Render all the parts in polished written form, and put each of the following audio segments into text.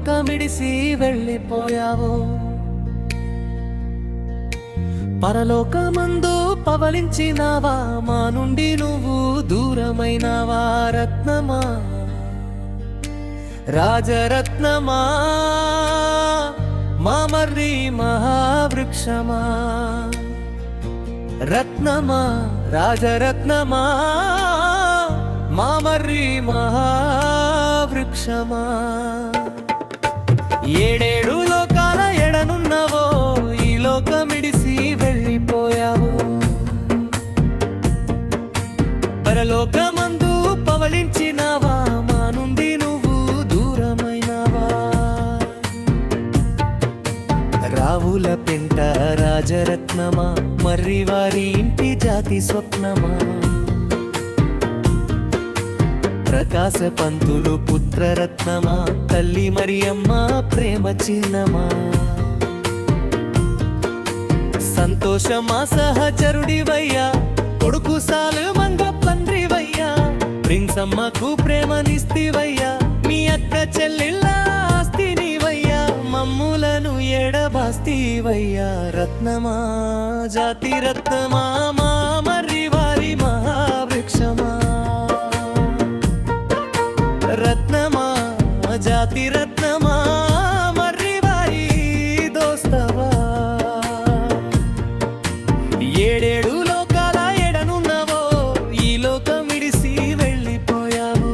లోకమిడిసి వెళ్ళిపోయావు. పరలోకమందు పవలించినావా, మా నుండి నువ్వు దూరమైనావా. రత్నమా, రాజరత్నమా, మా మర్రి మహావృక్షమా. రత్నమా, రాజరత్నమా, మా మర్రి మహావృక్షమా. ఏడేడు లోకాల ఎడనున్నవో, ఈ లోకమిడిసి వెళ్ళిపోయావు. పరలోకమందు పవలించినావా, మా నుండి నువ్వు దూరమైనావా. రావుల పెంట రాజరత్నమా, మర్రి వారి ఇంటి జాతి స్వప్నమా. ప్రకాశ పంతులు పుత్రరత్నమా, తల్లి మరియమ్మ ప్రేమ చిహ్నమా. సంతోషమా సహచరుడివయ్యా, కొడుకు సాలు మంగ పంద్రివయ్యా. ప్రిన్సమ్మకు ప్రేమనిస్తివయ్యా, మీ అక్క చెల్లెళ్ళ ఆస్తినివయ్యా. మమ్ములను ఎడబాస్తివయ్యా. రత్నమా, జాతి రత్నమా, మా మర్రి వారి మహావృక్షమా. రత్నమా, జాతి రత్నమా, మర్రి వారి దోస్తవా. ఏడేడు లోకాల ఎడనున్నవో, ఈ లోకమిడిసి వెళ్ళిపోయావు.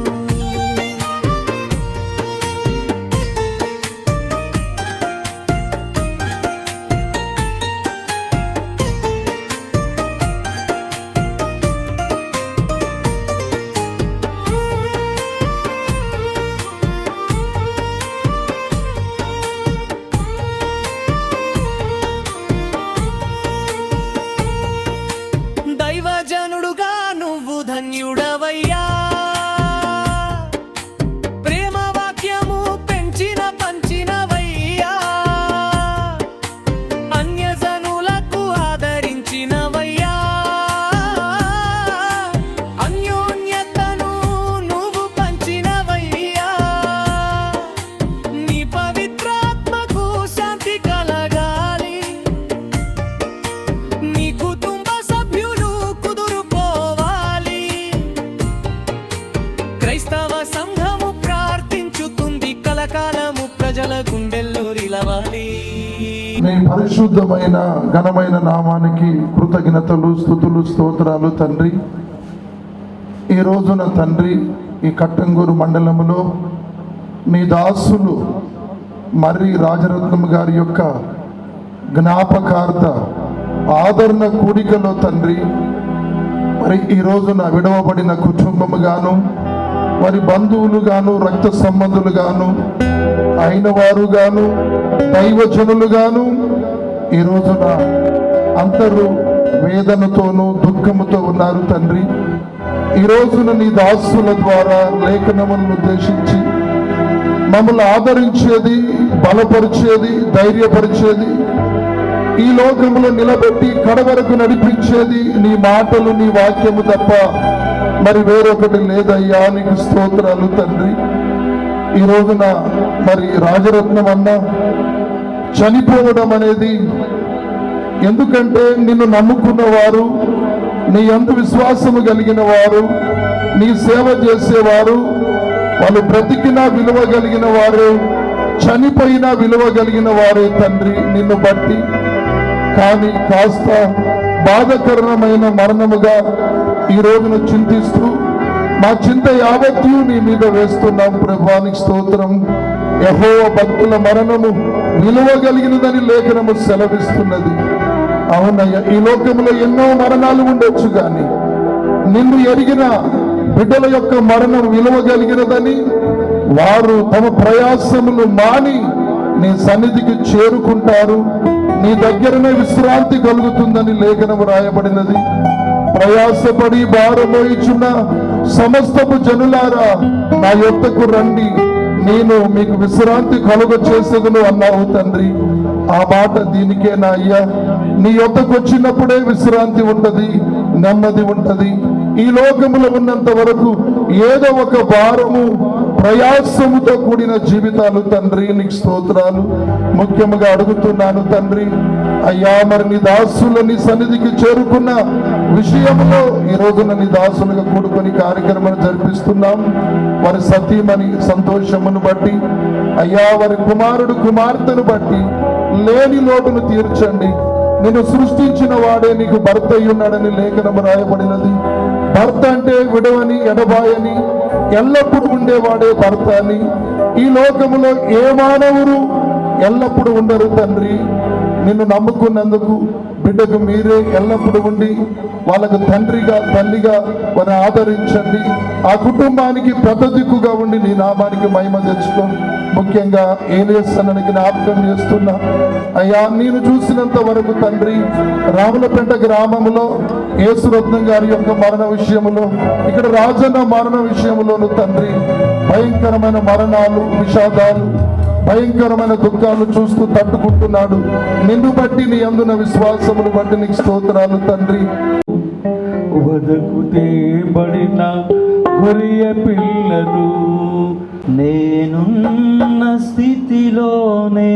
దైవజనుడుగా నువ్వు ధన్యుడవయ్యా. ప్రేమ వాక్యము పెంచిన పంచినవయ్యా. అన్యజనులకు ఆదరించినవయ్యా. అన్యోన్యతను నువ్వు పంచినవయ్యా. నీ పవిత్రాత్మకు శాంతి కలగాలి. నీ కుటుంబ క్రైస్తవ సంఘము ప్రార్థించుతుంది, కలకాలము ప్రజల గుండెల్లో నిలవాలి. మీ పరిశుద్ధమైన ఘనమైన నామానికి కృతజ్ఞతలు, స్తుతులు, స్తోత్రాలు తండ్రి. ఈ రోజున తండ్రి, ఈ కట్టంగూరు మండలములో నీ దాసులు మర్రి రాజరత్నం గారి యొక్క జ్ఞాపకార్థ ఆదరణ కూడికలో తండ్రి, మరి ఈ రోజున విడవబడిన కుటుంబము గాను, వారి బంధువులు గాను, రక్త సంబంధులు గాను, అయిన వారు గాను, దైవజనులు గాను ఈ రోజున అందరూ వేదనతోనూ దుఃఖముతో ఉన్నారు తండ్రి. ఈ రోజున నీ దాసుల ద్వారా లేఖనములను ఉద్దేశించి మమ్మల్ని ఆదరించేది, బలపరిచేది, ధైర్యపరిచేది, ఈ లోకములో నిలబెట్టి కడవరకు నడిపించేది నీ మాటలు, నీ వాక్యము తప్ప మరి వేరొకటి లేదయ్యా. నీకు స్తోత్రాలు తండ్రి. ఈ రోజున మరి రాజరత్నం అన్న చనిపోవడం అనేది, ఎందుకంటే నిన్ను నమ్ముకున్న వారు, నీ యందు విశ్వాసము కలిగిన వారు, నీ సేవ చేసేవారు, వాళ్ళు బ్రతికినా విలువ కలిగిన వారు, చనిపోయినా విలువ కలిగిన వారే తండ్రి నిన్ను బట్టి. కానీ కాస్త బాధకరమైన మరణముగా ఈ రోజున చింతిస్తూ మా చింత యావత్తు నీ మీద వేస్తున్నాం ప్రభానికి స్తోత్రం. యెహోవా భక్తుల మరణము విలువ కలిగినదని లేఖనము సెలవిస్తున్నది. అవునయ్య, ఈ లోకంలో ఎన్నో మరణాలు ఉండొచ్చు, కానీ నిన్ను ఎరిగిన బిడ్డల యొక్క మరణం విలువ కలిగినదని వారు తమ ప్రయాసములు మాని నీ సన్నిధికి చేరుకుంటారు. నీ దగ్గరనే విశ్రాంతి కలుగుతుందని లేఖనము రాయబడినది. ప్రయాసపడి భారమోయిచున్న సమస్తపు జనులారా నా యొద్దకు రండి, నేను మీకు విశ్రాంతి కలుగ చేసేదను అన్నావు తండ్రి. ఆ మాట దీనికే నా అయ్యా. నీ యొద్దకు వచ్చినప్పుడే విశ్రాంతి ఉంటది, నెమ్మది ఉంటది. ఈ లోకములో ఉన్నంత వరకు ఏదో ఒక భారము ప్రయాసముతో కూడిన జీవితాలు తండ్రి, నీకు స్తోత్రాలు. ముఖ్యంగా అడుగుతున్నాను తండ్రి, అయ్యా మరి నీ దాసులు నీ సన్నిధికి చేరుకున్న విషయంలో ఈ రోజున నీ దాసులుగా కూడుకొని కార్యక్రమాలు జరిపిస్తున్నాం. వారి సతీమణి సంతోషమును బట్టి, అయ్యా వారి కుమారుడు కుమార్తెను బట్టి లేని లోటును తీర్చండి. నిన్ను సృష్టించిన వాడే నీకు భర్త అయ్యున్నాడని లేఖనము రాయబడినది. భర్త అంటే విడవని ఎడబాయని ఎల్లప్పుడూ ఉండేవాడే భర్త అని. ఈ లోకములో ఏ మానవుడు ఎల్లప్పుడూ ఉండరు తండ్రి. నిన్ను నమ్ముకున్నందుకు బిడ్డకు మీరే ఎల్లప్పుడూ ఉండి వాళ్ళకు తండ్రిగా తల్లిగా వారిని ఆదరించండి. ఆ కుటుంబానికి పెద్ద దిక్కుగా ఉండి నీ నామానికి మహిమ తెచ్చుకో. ముఖ్యంగా ఏలియస్ అన్ననికి జ్ఞాపకం చేస్తున్నా. అయ్యా నేను చూసినంత వరకు తండ్రి, రాములపేట గ్రామంలో యేసురత్నం గారి యొక్క మరణ విషయంలో, ఇక్కడ రాజన్న మరణ విషయంలోను తండ్రి భయంకరమైన మరణాలు, విషాదాలు, భయంకరమైన దుఃఖాలు చూస్తూ తట్టుకుంటున్నాడు. నిన్ను బట్టి నీ అందున విశ్వాసమును బట్టి నీకు స్తోత్రాలు తండ్రి. వదకు తేబడిన గొర్రె పిల్లను నేనున్న స్థితిలోనే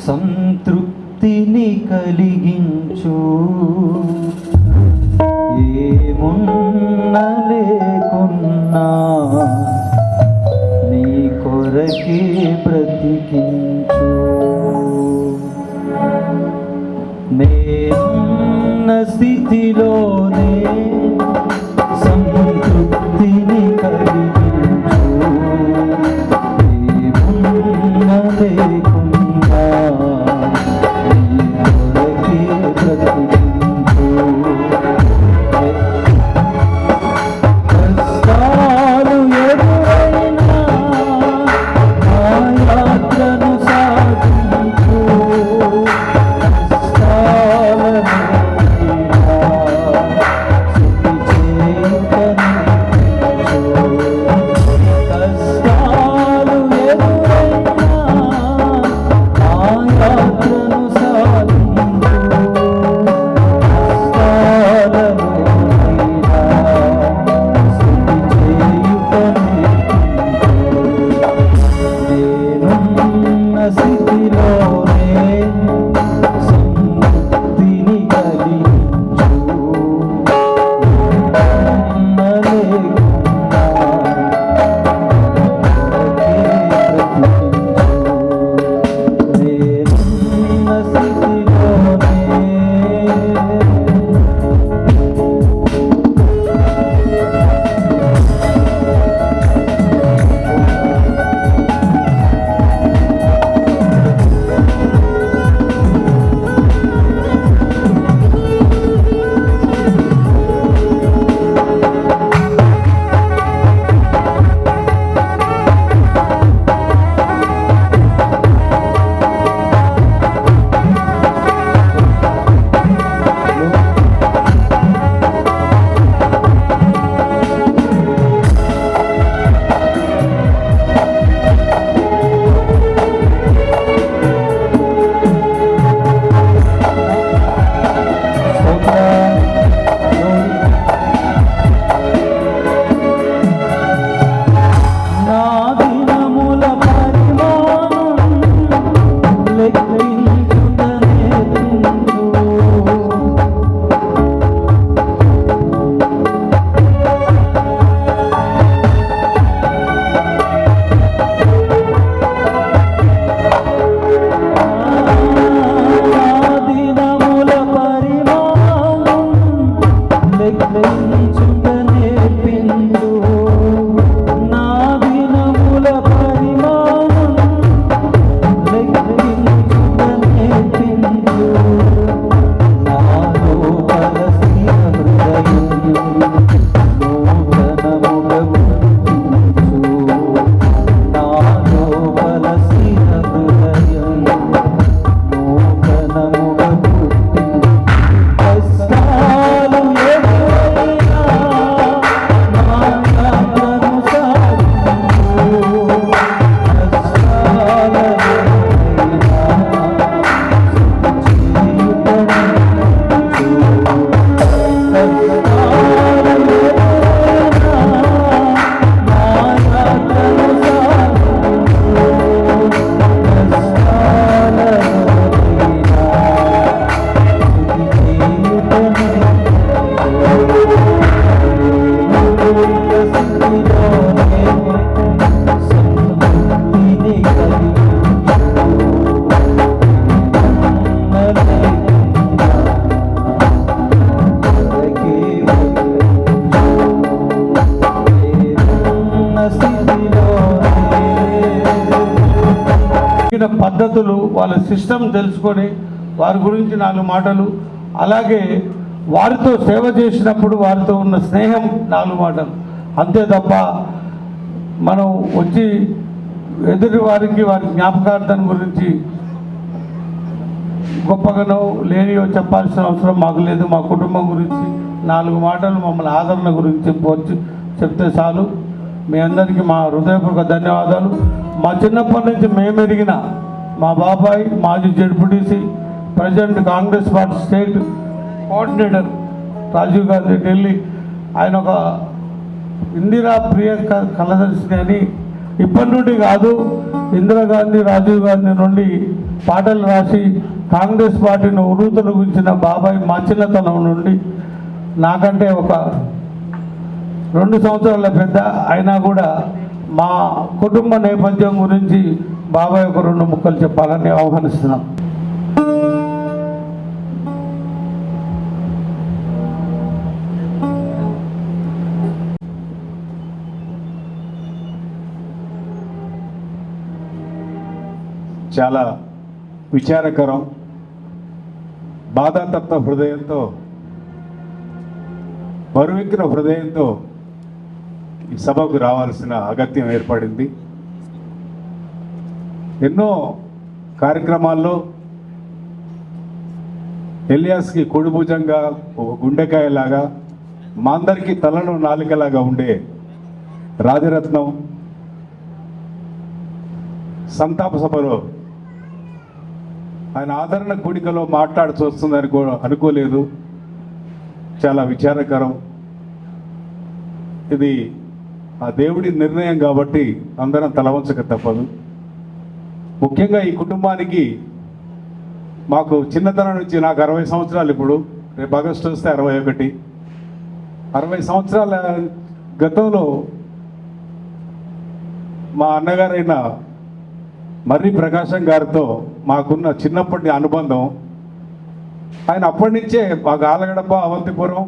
సంతృప్తిని కలిగించు. ఏమున్నా లేకున్నా నీ కొరకే బ్రతికించు. నేనున్న స్థితిలోనే సంతృప్తిని కలిగించు. ఏమున్నా లేకున్నా నీ కొరకే బ్రతికించు. కష్టాలు ఎదురైనా నా యాత్రను సాగించు. పద్ధతులు, వాళ్ళ సిస్టమ్ తెలుసుకొని వారి గురించి 4 మాటలు, అలాగే వారితో సేవ చేసినప్పుడు వారితో ఉన్న స్నేహం 4 మాటలు. అంతే తప్ప మనం వచ్చి ఎదుటి వారికి వారి జ్ఞాపకార్థం గురించి గొప్పగానో లేనియో చెప్పాల్సిన అవసరం మాకు లేదు. మా కుటుంబం గురించి 4 మాటలు మమ్మల్ని ఆదరణ గురించి చెప్తే చాలు. మీ అందరికీ మా హృదయపూర్వక ధన్యవాదాలు. మా చిన్నప్పటి నుంచి మేము ఎదిగిన మా బాబాయ్ మాజీ ZPTC, present Congress party state coordinator Rajiv Gandhi Delhi, ఆయన ఒక ఇందిరా ప్రియ కళదర్శిని అని ఇప్పటి నుండి కాదు, ఇందిరాగాంధీ రాజీవ్ గాంధీ నుండి పాటలు రాసి కాంగ్రెస్ పార్టీని ఉరుతులు గుంచిన బాబాయ్ మా చిన్నతనం నుండి, నాకంటే ఒక 2 సంవత్సరాల పెద్ద అయినా కూడా మా కుటుంబ నేపథ్యం గురించి బాబాయ్ ఒక 2 ముక్కలు చెప్పాలని ఆహ్వానిస్తున్నాం. చాలా విచారకరం, బాధాతప్త హృదయంతో, బరువెక్కిన హృదయంతో ఈ సభకు రావాల్సిన అగత్యం ఏర్పడింది. ఎన్నో కార్యక్రమాల్లో ఎలియాస్కి కొడిభుజంగా ఒక గుండెకాయలాగా, మా అందరికీ తలను నాలుకలాగా ఉండే రాజరత్నం సంతాప సభలో ఆయన ఆదరణ కూడికలో మాట్లాడుతూ వస్తుందని అనుకోలేదు. చాలా విచారకరం. ఇది ఆ దేవుడి నిర్ణయం కాబట్టి అందరం తలవంచక తప్పదు. ముఖ్యంగా ఈ కుటుంబానికి, మాకు చిన్నతనం నుంచి, నాకు 60 సంవత్సరాలు, ఇప్పుడు రేపు ఆగస్టు వస్తే 61. 60 సంవత్సరాల గతంలో మా అన్నగారైన మర్రి ప్రకాశం గారితో మాకున్న చిన్నప్పటి అనుబంధం, ఆయన అప్పటి నుంచే మాకు ఆలగడప, అవంతిపురం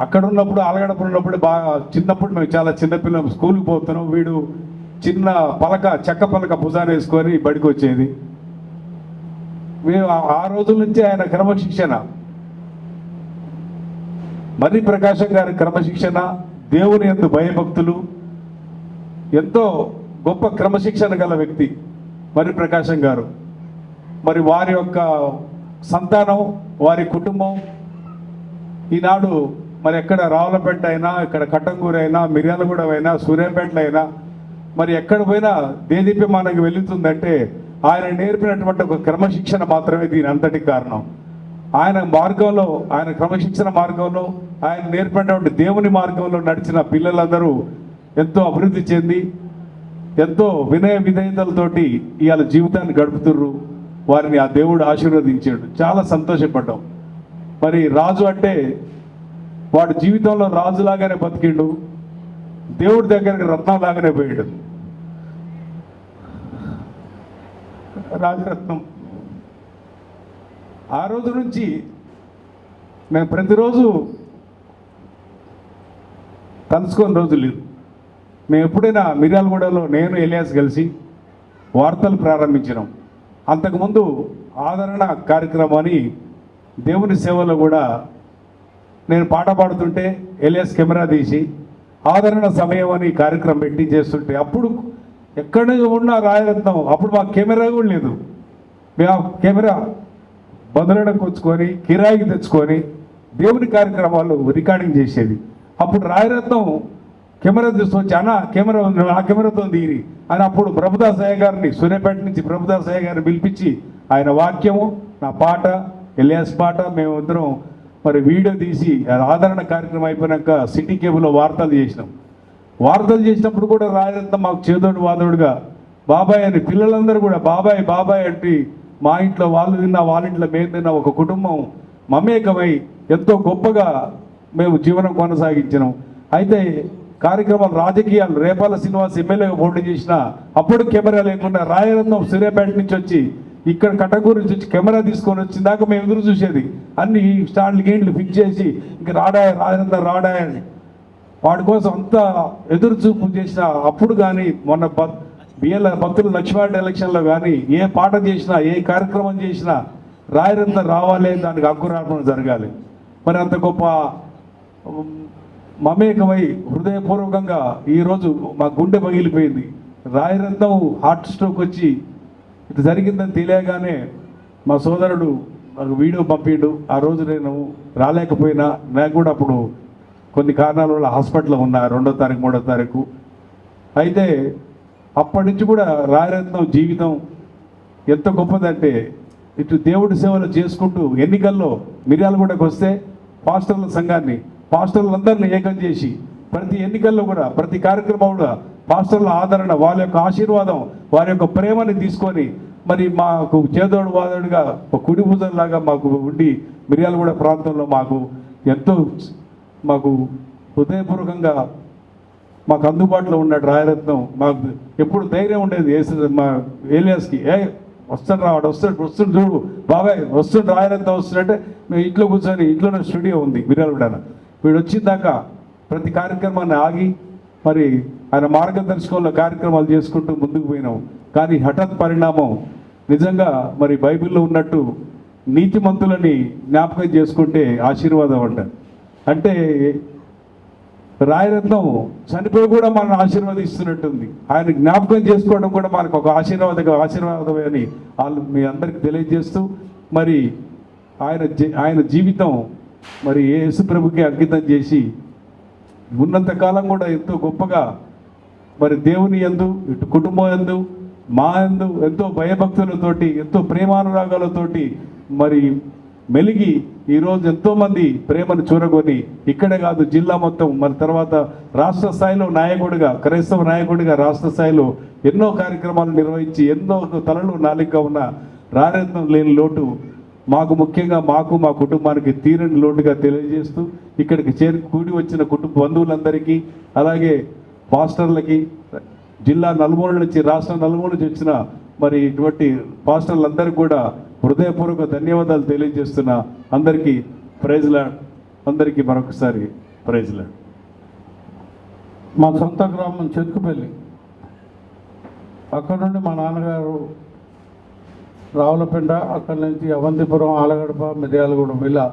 అక్కడ ఉన్నప్పుడు, ఆలగడప ఉన్నప్పుడు బాగా చిన్నప్పుడు మేము చాలా చిన్నపిల్లలు స్కూల్కి పోతున్నాం. వీడు చిన్న పలక, చెక్క పలక భుజాన్ని వేసుకొని బడికి వచ్చేది. మేము ఆ రోజుల నుంచే ఆయన క్రమశిక్షణ, మర్రి ప్రకాశం గారి క్రమశిక్షణ, దేవుని యందు భయభక్తులు, ఎంతో గొప్ప క్రమశిక్షణ గల వ్యక్తి మర్రి ప్రకాశం గారు. మరి వారి యొక్క సంతానం, వారి కుటుంబం ఈనాడు మరి ఎక్కడ రావులపేట అయినా, ఇక్కడ కట్టంగూరు అయినా, మిర్యాలగూడ అయినా, సూర్యాపేటలో అయినా, మరి ఎక్కడ పోయినా దేదీప్యమానంగా వెళుతుందంటే ఆయన నేర్పినటువంటి ఒక క్రమశిక్షణ మాత్రమే దీని అంతటికి కారణం. ఆయన మార్గంలో, ఆయన క్రమశిక్షణ మార్గంలో, ఆయన నేర్పినటువంటి దేవుని మార్గంలో నడిచిన పిల్లలందరూ ఎంతో అభివృద్ధి చెంది ఎంతో వినయ విధేయతలతోటి ఇవాళ జీవితాన్ని గడుపుతుర్రు. వారిని ఆ దేవుడు ఆశీర్వదించాడు. చాలా సంతోషపడ్డాం. మరి రాజు అంటే వాడు జీవితంలో రాజులాగానే బతికిండు, దేవుడి దగ్గరికి రత్నంలాగానే పోయాడు. రాజరత్నం ఆ రోజు నుంచి మేము ప్రతిరోజు తలుచుకొని రోజు లేదు. మేము ఎప్పుడైనా మిర్యాలగూడలో నేను ఎలియాస్ కలిసి వార్తలు ప్రారంభించినాం. అంతకుముందు ఆదరణ కార్యక్రమాన్ని దేవుని సేవలో కూడా నేను పాట పాడుతుంటే ఎలియాస్ కెమెరా తీసి ఆదరణ సమయం అని కార్యక్రమం పెట్టి చేస్తుంటే, అప్పుడు ఎక్కడ ఉన్న రాయరత్నం, అప్పుడు మాకు కెమెరా కూడా లేదు. మేము ఆ కెమెరా బదులడానికి వచ్చుకొని కిరాయికి తెచ్చుకొని దేవుని కార్యక్రమాలు రికార్డింగ్ చేసేది. అప్పుడు రాయరత్నం కెమెరా తీసుకొచ్చి, అన్న కెమెరా ఉంది, ఆ కెమెరాతో తీరి అని అప్పుడు ప్రభుదాస్ అయ్య గారిని, సూర్యాపేట నుంచి ప్రభుదాస్ అయ్య గారిని పిలిపించి ఆయన వాక్యము, నా పాట, ఎలియాస్ పాట, మేమిద్దరం మరి వీడియో తీసి ఆదరణ కార్యక్రమం అయిపోయినాక సిటీ కేబుల్లో వార్తలు చేసినాం. వార్తలు చేసినప్పుడు కూడా రాయరత్నం మాకు చేదోడు వాదోడుగా బాబాయ్ అని, పిల్లలందరూ కూడా బాబాయ్ బాబాయ్ అంటే, మా ఇంట్లో వాళ్ళు తిన్నా, వాళ్ళ ఇంట్లో మేము తిన్నా, ఒక కుటుంబం మమేకమై ఎంతో గొప్పగా మేము జీవనం కొనసాగించినాం. అయితే కార్యక్రమాలు, రాజకీయాలు, రేపాల శ్రీనివాస్ ఎమ్మెల్యేగా పోటీ చేసిన అప్పుడు కెమెరా లేకుండా రాయరత్నం సూర్యాపేట నుంచి వచ్చి ఇక్కడ కటకూరు నుంచి వచ్చి కెమెరా తీసుకొని వచ్చిన దాకా మేము ఎదురు చూసేది. అన్ని స్టాండ్లు గేండ్లు ఫిక్స్ చేసి ఇంక రాయరత్నం రాడాయని వాడి కోసం అంతా ఎదురు చూపు చేసిన. అప్పుడు కానీ మొన్న భక్తులు లక్ష్మీవారి ఎలక్షన్లో కానీ ఏ పాట చేసినా ఏ కార్యక్రమం చేసినా రాయరత్నం రావాలి, దానికి అంకురార్పణ జరగాలి. మరి అంత గొప్ప మమేకమై హృదయపూర్వకంగా ఈరోజు మా గుండె పగిలిపోయింది. రాయరత్నం హార్ట్ స్ట్రోక్ వచ్చి ఇది జరిగిందని తెలియగానే మా సోదరుడు నాకు వీడియో పంపిండు. ఆ రోజు నేను రాలేకపోయినా, నాకు కూడా అప్పుడు కొన్ని కారణాల వల్ల హాస్పిటల్లో ఉన్నా 2వ తారీఖు 3వ తారీఖు. అయితే అప్పటి నుంచి కూడా రాయరత్నం జీవితం ఎంత గొప్పదంటే, ఇటు దేవుడి సేవలు చేసుకుంటూ ఎన్నికల్లో మిర్యాలగూడకు వస్తే పాస్టర్ల సంఘాన్ని, పాస్టర్లందరినీ ఏకం చేసి ప్రతి ఎన్నికల్లో కూడా ప్రతి కార్యక్రమం కూడా పాస్టర్ల ఆదరణ, వాళ్ళ యొక్క ఆశీర్వాదం, వారి యొక్క ప్రేమని తీసుకొని మరి మాకు చేదోడు వాదోడుగా ఒక కుడి భుజంలాగా మాకు ఉండి మిర్యాలగూడ ప్రాంతంలో మాకు హృదయపూర్వకంగా మాకు అందుబాటులో ఉన్నాడు రాయరత్నం. మాకు ఎప్పుడు ధైర్యం ఉండేది మా ఏలియాస్కి, వస్తాడు రావాడు, వస్తుండు చూడు బాబాయ్ వస్తుండు రాయరత్నం వస్తుందంటే మేము ఇంట్లో కూర్చొని, ఇంట్లోనే స్టూడియో ఉంది మిర్యాలగూడ, వీడు వచ్చిందాకా ప్రతి కార్యక్రమాన్ని ఆగి మరి ఆయన మార్గదర్శకంలో కార్యక్రమాలు చేసుకుంటూ ముందుకు పోయినాం. కానీ హఠాత్ పరిణామం నిజంగా మరి బైబిల్లో ఉన్నట్టు నీతిమంతులని జ్ఞాపకం చేసుకుంటే ఆశీర్వాదం అంటే రాయరత్నం చనిపోయి కూడా మనల్ని ఆశీర్వదిస్తున్నట్టుంది. ఆయన జ్ఞాపకం చేసుకోవడం కూడా మనకు ఒక ఆశీర్వాదమే అని మీ అందరికి తెలియజేస్తూ మరి ఆయన జీవితం మరి యేసు ప్రభుకి అంకితం చేసి ఉన్నంతకాలం కూడా ఎంతో గొప్పగా మరి దేవుని యందు, ఇటు కుటుంబం యందు, మా యందు ఎంతో భయభక్తులతోటి, ఎంతో ప్రేమానురాగాలతోటి మరి మెలిగి ఈరోజు ఎంతోమంది ప్రేమను చూరగొని ఇక్కడే కాదు జిల్లా మొత్తం, మరి తర్వాత రాష్ట్ర స్థాయిలో నాయకుడిగా, క్రైస్తవ నాయకుడిగా రాష్ట్ర స్థాయిలో ఎన్నో కార్యక్రమాలు నిర్వహించి ఎన్నో తలలు నాలుగుగా ఉన్న రాయరత్నం లేని లోటు మాకు, ముఖ్యంగా మాకు మా కుటుంబానికి తీరని లోటుగా తెలియజేస్తూ ఇక్కడికి కూడి వచ్చిన కుటుంబ బంధువులందరికీ, అలాగే పాస్టర్లకి, జిల్లా నలుమూల నుంచి, రాష్ట్రం నలుమూల నుంచి వచ్చిన మరి ఇటువంటి పాస్టర్లందరికీ కూడా హృదయపూర్వక ధన్యవాదాలు తెలియజేస్తున్నా. అందరికీ ప్రైజ్ లార్డ్, అందరికీ మరొకసారి ప్రైజ్ లార్డ్. మా సొంత గ్రామం చెరుకుపల్లి, అక్కడ నుండి మా నాన్నగారు రావులపెండ, అక్కడి నుంచి అవంతిపురం, ఆలగడప, మిర్యాలగూడెం ఇలా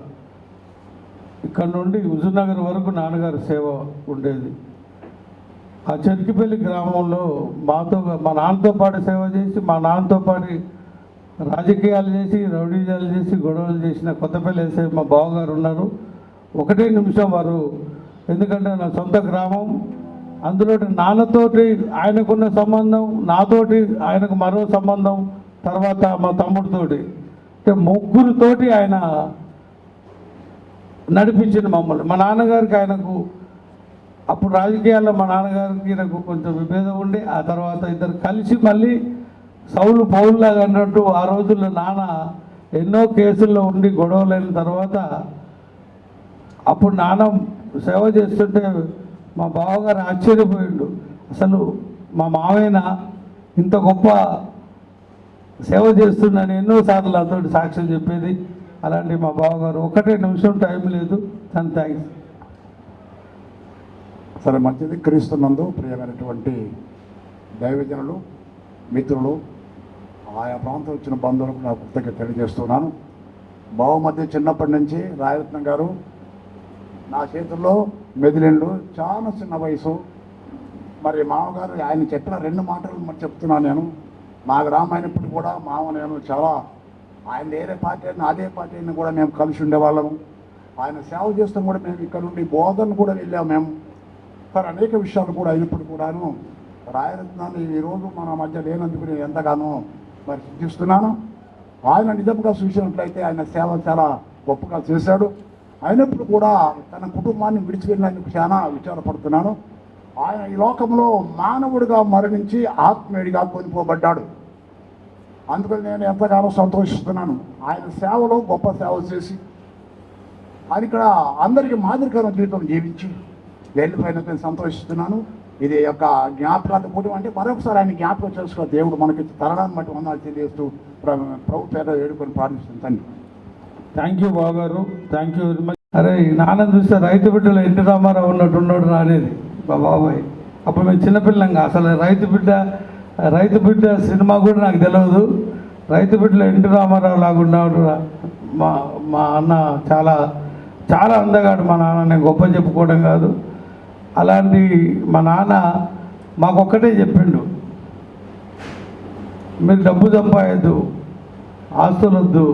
ఇక్కడ నుండి హుజూర్నగర్ వరకు నాన్నగారి సేవ ఉండేది. ఆ చెరుకుపల్లి గ్రామంలో మా నాన్నతో పాటు సేవ చేసి, మా నాన్నతో పాటు రాజకీయాలు చేసి, రౌడీజాలు చేసి, గొడవలు చేసిన కొత్తపల్లి వేసే మా బావగారు ఉన్నారు. 1 నిమిషం వారు, ఎందుకంటే నా సొంత గ్రామం, అందులో నాన్నతోటి ఆయనకున్న సంబంధం, నాతోటి ఆయనకు మరో సంబంధం, తర్వాత మా తమ్ముడితోటి, అంటే ముగ్గురితోటి ఆయన నడిపించిన మమ్మల్ని. మా నాన్నగారికి ఆయనకు అప్పుడు రాజకీయాల్లో మా నాన్నగారికి నాకు కొంచెం విభేదం ఉండి, ఆ తర్వాత ఇద్దరు కలిసి మళ్ళీ సౌలు పౌరులాగా అన్నట్టు ఆ రోజుల్లో నాన్న ఎన్నో కేసుల్లో ఉండి గొడవలైన తర్వాత అప్పుడు నాన్న సేవ చేస్తుంటే మా బావగారు ఆశ్చర్యపోయిండు, అసలు మా మావయ్యన ఇంత గొప్ప సేవ చేస్తుందని ఎన్నోసార్లు అతడు సాక్ష్యం చెప్పేది. అలాంటి మా బావగారు 1 నిమిషం టైం లేదు, తను థ్యాంక్స్. సరే, మంచిది. క్రీస్తునందు ప్రియమైనటువంటి దైవజనులు, మిత్రులు, ఆయా ప్రాంతం వచ్చిన బంధువులకు నా కృతజ్ఞత తెలియజేస్తున్నాను. బావ మధ్య చిన్నప్పటి నుంచి రాయరత్నం గారు నా చేతుల్లో మెదిలిండు. చాలా చిన్న వయసు. మరి మామగారు ఆయన చెప్పిన 2 మాటలు మరి చెప్తున్నాను నేను. మా గ్రామం అయినప్పుడు కూడా మామ నేను చాలా, ఆయన వేరే పార్టీ అయినా అదే పార్టీని కూడా మేము కలిసి ఉండేవాళ్ళము. ఆయన సేవ చేస్తాం కూడా మేము ఇక్కడ నుండి బోధన కూడా వెళ్ళాము మేము. సరే, అనేక విషయాలు కూడా అయినప్పుడు కూడాను రాయరత్నాన్ని ఈరోజు మన మధ్య లేనందుకు నేను ఎంతగానో మరి చింతిస్తున్నాను. ఆయన నిజంగా చూసినట్లయితే ఆయన సేవ చాలా గొప్పగా చేశాడు. అయినప్పుడు కూడా తన కుటుంబాన్ని విడిచిపెట్టినందుకు చాలా విచారపడుతున్నాను. ఆయన ఈ లోకంలో మానవుడిగా మరణించి ఆత్మీయుడిగా కొనిపోబడ్డాడు. అందుకని నేను ఎంతగానో సంతోషిస్తున్నాను. ఆయన సేవలో గొప్ప సేవ చేసి ఆయన ఇక్కడ అందరికీ మాదిరికరమైన జీవితం జీవించి వెళ్ళిపోయిన నేను సంతోషిస్తున్నాను. ఇది యొక్క జ్ఞాపకాలు కూటం అంటే మరొకసారి ఆయన జ్ఞాపకం చేసుకో దేవుడు మనకి తరణాన్ని బట్టి వందనాలు తెలియజేస్తూ ప్రభు పేద వేడుకొని ప్రార్థిస్తుంది. థ్యాంక్ యూ బావగారు, థ్యాంక్ యూ వెరీ మచ్. అరే, నాన్న చూస్తే రైతు బిడ్డలో ఎన్టీ రామారావు ఉన్నట్టున్నాడు రానేది మా బాబాయ్. అప్పుడు మేము చిన్నపిల్లంగా అసలు రైతు బిడ్డ రైతు బిడ్డ సినిమా కూడా నాకు తెలియదు. రైతు బిడ్డలో ఎన్టీ రామారావు లాగా ఉన్నాడు మా మా అన్న. చాలా చాలా అందగాడు మా నాన్న. నేను గొప్ప చెప్పుకోవడం కాదు. అలాంటి మా నాన్న మాకొక్కటే చెప్పిండు, మీరు డబ్బు సంపాదొద్దు, ఆస్తులొద్దు,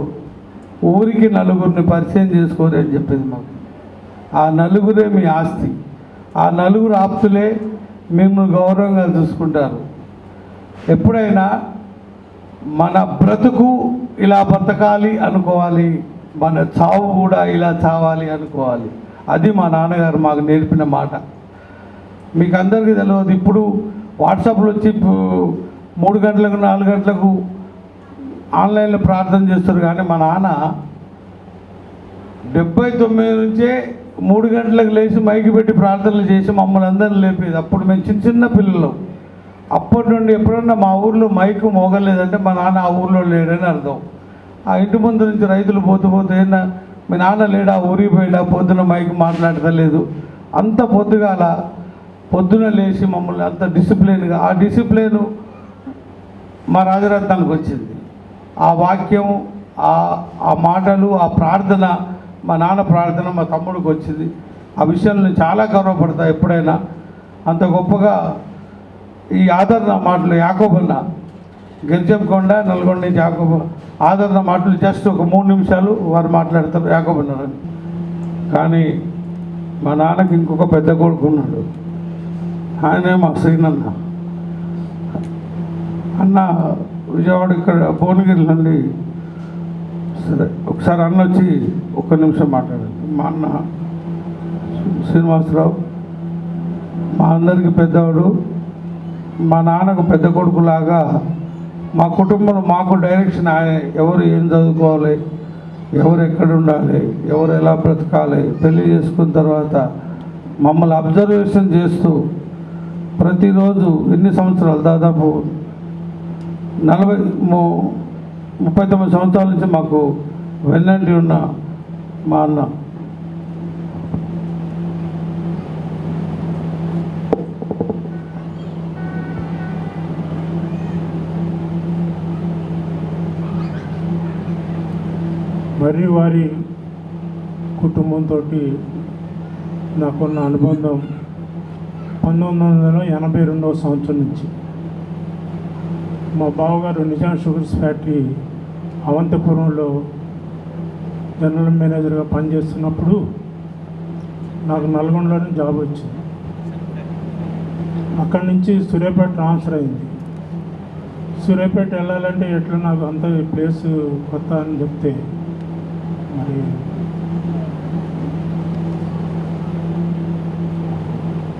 ఊరికి నలుగురిని పరిచయం చేసుకోరు అని చెప్పేది మాకు. ఆ నలుగురే మీ ఆస్తి. ఆ నలుగురు ఆప్తులే మిమ్మల్ని గౌరవంగా చూసుకుంటారు. ఎప్పుడైనా మన బ్రతుకు ఇలా బ్రతకాలి అనుకోవాలి, మన చావు కూడా ఇలా చావాలి అనుకోవాలి. అది మా నాన్నగారు మాకు నేర్పిన మాట. మీకు అందరికీ తెలియదు, ఇప్పుడు వాట్సాప్లో వచ్చి 3 గంటలకు 4 గంటలకు ఆన్లైన్లో ప్రార్థన చేస్తారు. కానీ మా నాన్న 79 నుంచే 3 గంటలకు లేచి మైకి పెట్టి ప్రార్థనలు చేసి మమ్మల్ని అందరిని లేపేది. అప్పుడు మేము చిన్న పిల్లలు. అప్పటి నుండి ఎప్పుడన్నా మా ఊర్లో మైకు మోగలేదంటే మా నాన్న ఆ ఊర్లో లేడని అర్థం. ఆ ఇంటి ముందు నుంచి రైతులు పోతూ ఏనా మీ నాన్న లేడా, ఊరికి పోయినా, పొద్దున మైకు మాట్లాడతలేదు. అంత పొద్దున లేచి మమ్మల్ని అంత డిసిప్లిన్గా, ఆ డిసిప్లిన్ మా రాజరత్నానికి వచ్చింది. ఆ వాక్యం, ఆ మాటలు, ఆ ప్రార్థన, మా నాన్న ప్రార్థన మా తమ్ముడికి వచ్చింది. ఆ విషయంలో నేను చాలా గర్వపడతా. ఎప్పుడైనా అంత గొప్పగా ఈ ఆదరణ మాటలు యాకోబన్న గిరిజంకొండ నల్గొండ నుంచి యాకోబ ఆదరణ మాటలు జస్ట్ ఒక 3 నిమిషాలు వారు మాట్లాడతారు యాకోబన్నారని. కానీ మా నాన్నకి ఇంకొక పెద్ద కొడుకు ఉన్నాడు. ఆయనే మా శ్రీనన్న అన్న. విజయవాడ ఇక్కడ భువనగిరి నుండి. సరే ఒకసారి అన్న వచ్చి 1 నిమిషం మాట్లాడారు. మా అన్న శ్రీనివాసరావు మా అందరికీ పెద్దవాడు. మా నాన్నకు పెద్ద కొడుకులాగా మా కుటుంబంలో మాకు డైరెక్షన్ ఆయన. ఎవరు ఏం చదువుకోవాలి, ఎవరు ఎక్కడ ఉండాలి, ఎవరు ఎలా బ్రతకాలి, పెళ్లి చేసుకున్న తర్వాత మమ్మల్ని అబ్జర్వేషన్ చేస్తూ ప్రతిరోజు ఎన్ని సంవత్సరాలు, దాదాపు 39 సంవత్సరాల నుంచి మాకు వెన్నంటి ఉన్న మా అన్న. మరి వారి కుటుంబంతో నాకున్న అనుబంధం 1982వ సంవత్సరం నుంచి. మా బావగారు నిజాం షుగర్స్ ఫ్యాక్టరీ అవంతపురంలో జనరల్ మేనేజర్గా పనిచేస్తున్నప్పుడు నాకు నల్గొండలోనే జాబ్ వచ్చింది. అక్కడి నుంచి సూర్యాపేట ట్రాన్స్ఫర్ అయింది. సూర్యాపేట వెళ్ళాలంటే ఎట్లా, నాకు అంత ప్లేస్ కొత్త అని చెప్తే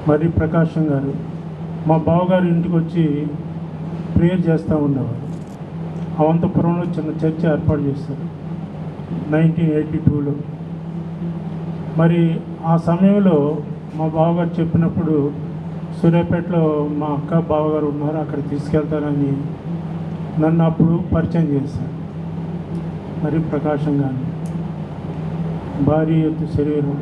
మరి ప్రకాశం గారు మా బావగారు ఇంటికి వచ్చి ప్రేయర్ చేస్తూ ఉండేవారు. అవంతపురంలో చిన్న చర్చ ఏర్పాటు చేశారు 1982లో. మరి ఆ సమయంలో మా బావగారు చెప్పినప్పుడు సూర్యాపేటలో మా అక్క బావగారు ఉన్నారు, అక్కడ తీసుకెళ్తారని నన్ను అప్పుడు పరిచయం చేశారు. మరి ప్రకాశం గారు భారీ ఎత్తు శరీరం,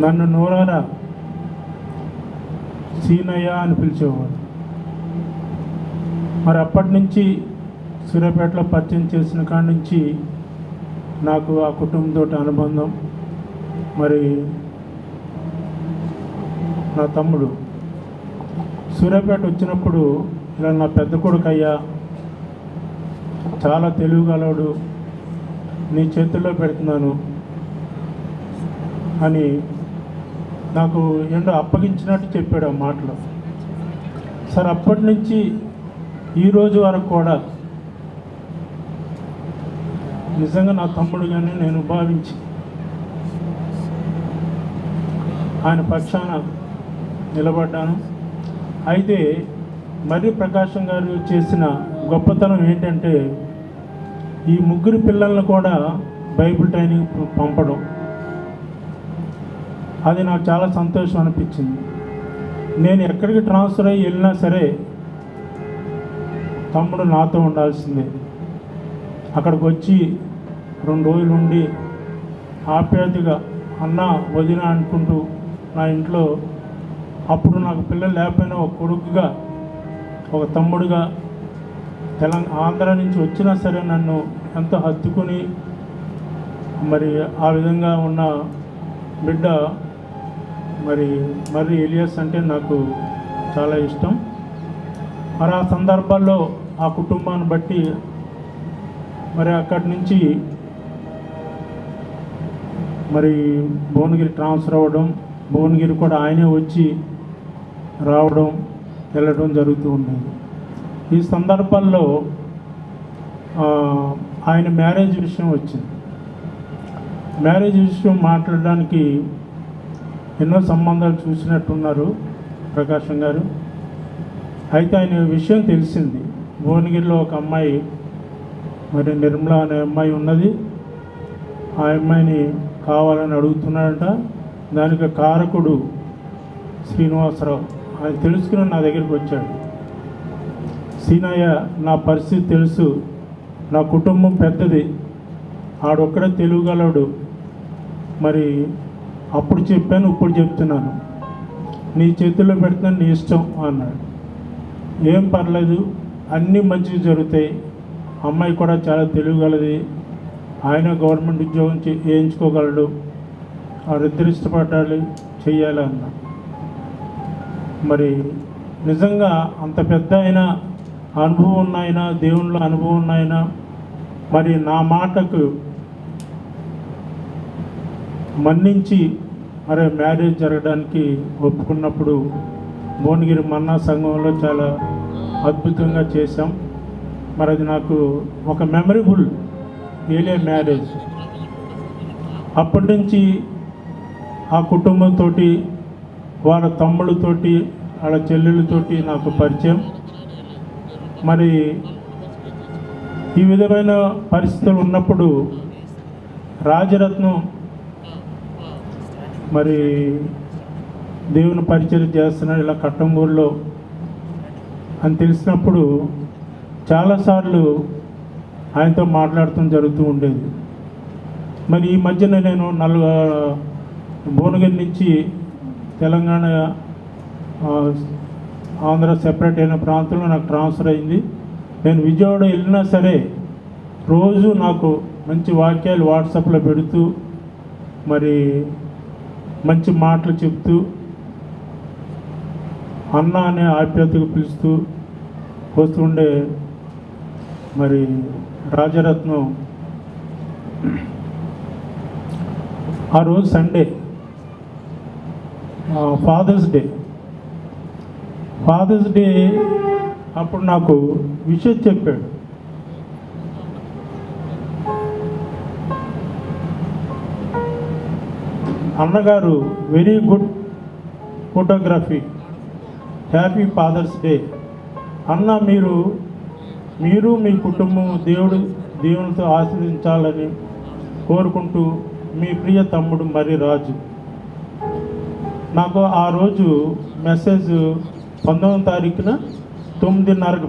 నన్ను నోరారా సీనయ్య అని పిలిచేవాడు. మరి అప్పటి నుంచి సూర్యాపేటలో పరిచయం చేసిన కాడి నుంచి నాకు ఆ కుటుంబంతో అనుబంధం. మరి నా తమ్ముడు సూర్యాపేట వచ్చినప్పుడు ఇలా నా పెద్ద కొడుకు అయ్యా, చాలా తెలివిగలవాడు, నీ చేతుల్లో పెడుతున్నాను అని నాకు ఏంటో అప్పగించినట్టు చెప్పాడు ఆ మాటలో. సార్ అప్పటి నుంచి ఈరోజు వరకు కూడా నిజంగా నా తమ్ముడుగానే నేను భావించి ఆయన పక్షాన నిలబడ్డాను. అయితే మర్రి ప్రకాశం గారు చేసిన గొప్పతనం ఏంటంటే ఈ ముగ్గురు పిల్లలను కూడా బైబిల్ ట్రైనింగ్ పంపడం. అది నాకు చాలా సంతోషం అనిపించింది. నేను ఎక్కడికి ట్రాన్స్ఫర్ అయ్యి వెళ్ళినా సరే తమ్ముడు నాతో ఉండాల్సిందే. అక్కడికి వచ్చి 2 రోజులు ఉండి ఆప్యాయతగా అన్న వదిన అనుకుంటూ నా ఇంట్లో అప్పుడు నాకు పిల్లలు లేకపోయినా ఒక కొడుకుగా, ఒక తమ్ముడుగా, ఆంధ్ర నుంచి వచ్చినా సరే నన్ను ఎంతో హత్తుకుని మరి ఆ విధంగా ఉన్న బిడ్డ మరి ఎలియాస్ అంటే నాకు చాలా ఇష్టం. మరి ఆ సందర్భాల్లో ఆ కుటుంబాన్ని బట్టి మరి అక్కడి నుంచి మరి భువనగిరి ట్రాన్స్ఫర్ అవ్వడం, భువనగిరి కూడా ఆయనే వచ్చి రావడం వెళ్ళడం జరుగుతూ ఉండేది. ఈ సందర్భాల్లో ఆయన మ్యారేజ్ విషయం వచ్చింది. మ్యారేజ్ విషయం మాట్లాడడానికి ఎన్నో సంబంధాలు చూసినట్టున్నారు ప్రకాశం గారు. అయితే ఆయన విషయం తెలిసింది, భువనగిరిలో ఒక అమ్మాయి మరి నిర్మల అనే అమ్మాయి ఉన్నది, ఆ అమ్మాయిని కావాలని అడుగుతున్నాడంట. దానికి కారకుడు శ్రీనివాసరావు ఆయన తెలుసుకుని నా దగ్గరికి వచ్చాడు. సీనయ్య, నా పరిస్థితి తెలుసు, నా కుటుంబం పెద్దది, ఆడొక్కడే తెలుగుగలడు, మరి అప్పుడు చెప్పాను ఇప్పుడు చెప్తున్నాను, నీ చేతుల్లో పెడుతున్నాను, నీ ఇష్టం అన్నాడు. ఏం పర్లేదు, అన్నీ మంచిగా జరుగుతాయి, అమ్మాయి కూడా చాలా తెలుగుగలది, ఆయన గవర్నమెంట్ ఉద్యోగం చేయించుకోగలడు, వారిద్దరు ఇష్టపడాలి చెయ్యాలి అన్న. మరి నిజంగా అంత పెద్ద అయినా అనుభవం ఉన్నాయన, దేవుళ్ళ అనుభవం ఉన్నాయన మరి నా మాటకు మన్నించి మరి మ్యారేజ్ జరగడానికి ఒప్పుకున్నప్పుడు భువనగిరి మన్నా సంఘంలో చాలా అద్భుతంగా చేశాం. మరి అది నాకు ఒక మెమరబుల్ ఏలే మ్యారేజ్. అప్పటి నుంచి ఆ కుటుంబంతో, వాళ్ళ తమ్ముళ్ళతోటి, వాళ్ళ చెల్లెళ్ళతోటి నాకు పరిచయం. మరి ఈ విధమైన పరిస్థితులు ఉన్నప్పుడు రాజరత్నం మరి దేవుని పరిచయం చేస్తున్నాడు ఇలా కట్టంగూరులో అని తెలిసినప్పుడు చాలాసార్లు ఆయనతో మాట్లాడటం జరుగుతూ ఉండేది. మరి ఈ మధ్యన నేను భువనగిరి నుంచి తెలంగాణ ఆంధ్ర సెపరేట్ అయిన ప్రాంతంలో నాకు ట్రాన్స్ఫర్ అయింది. నేను విజయవాడ వెళ్ళినా సరే రోజు నాకు మంచి వాక్యాలు వాట్సాప్లో పెడుతూ మరి మంచి మాటలు చెప్తూ అన్న అనే ఆప్యాయతకు పిలుస్తూ వస్తుండే మరి రాజరత్నం ఆ రోజు సండే, ఫాదర్స్ డే అప్పుడు నాకు విషయం చెప్పాడు. అన్నగారు very good photography, happy father's day అన్న, మీరు మీ కుటుంబం దేవునితో ఆశీర్వదించాలని కోరుకుంటూ మీ ప్రియ తమ్ముడు మరి రాజు. నాకు ఆ రోజు మెసేజ్ 19వ తారీఖున 9:30కు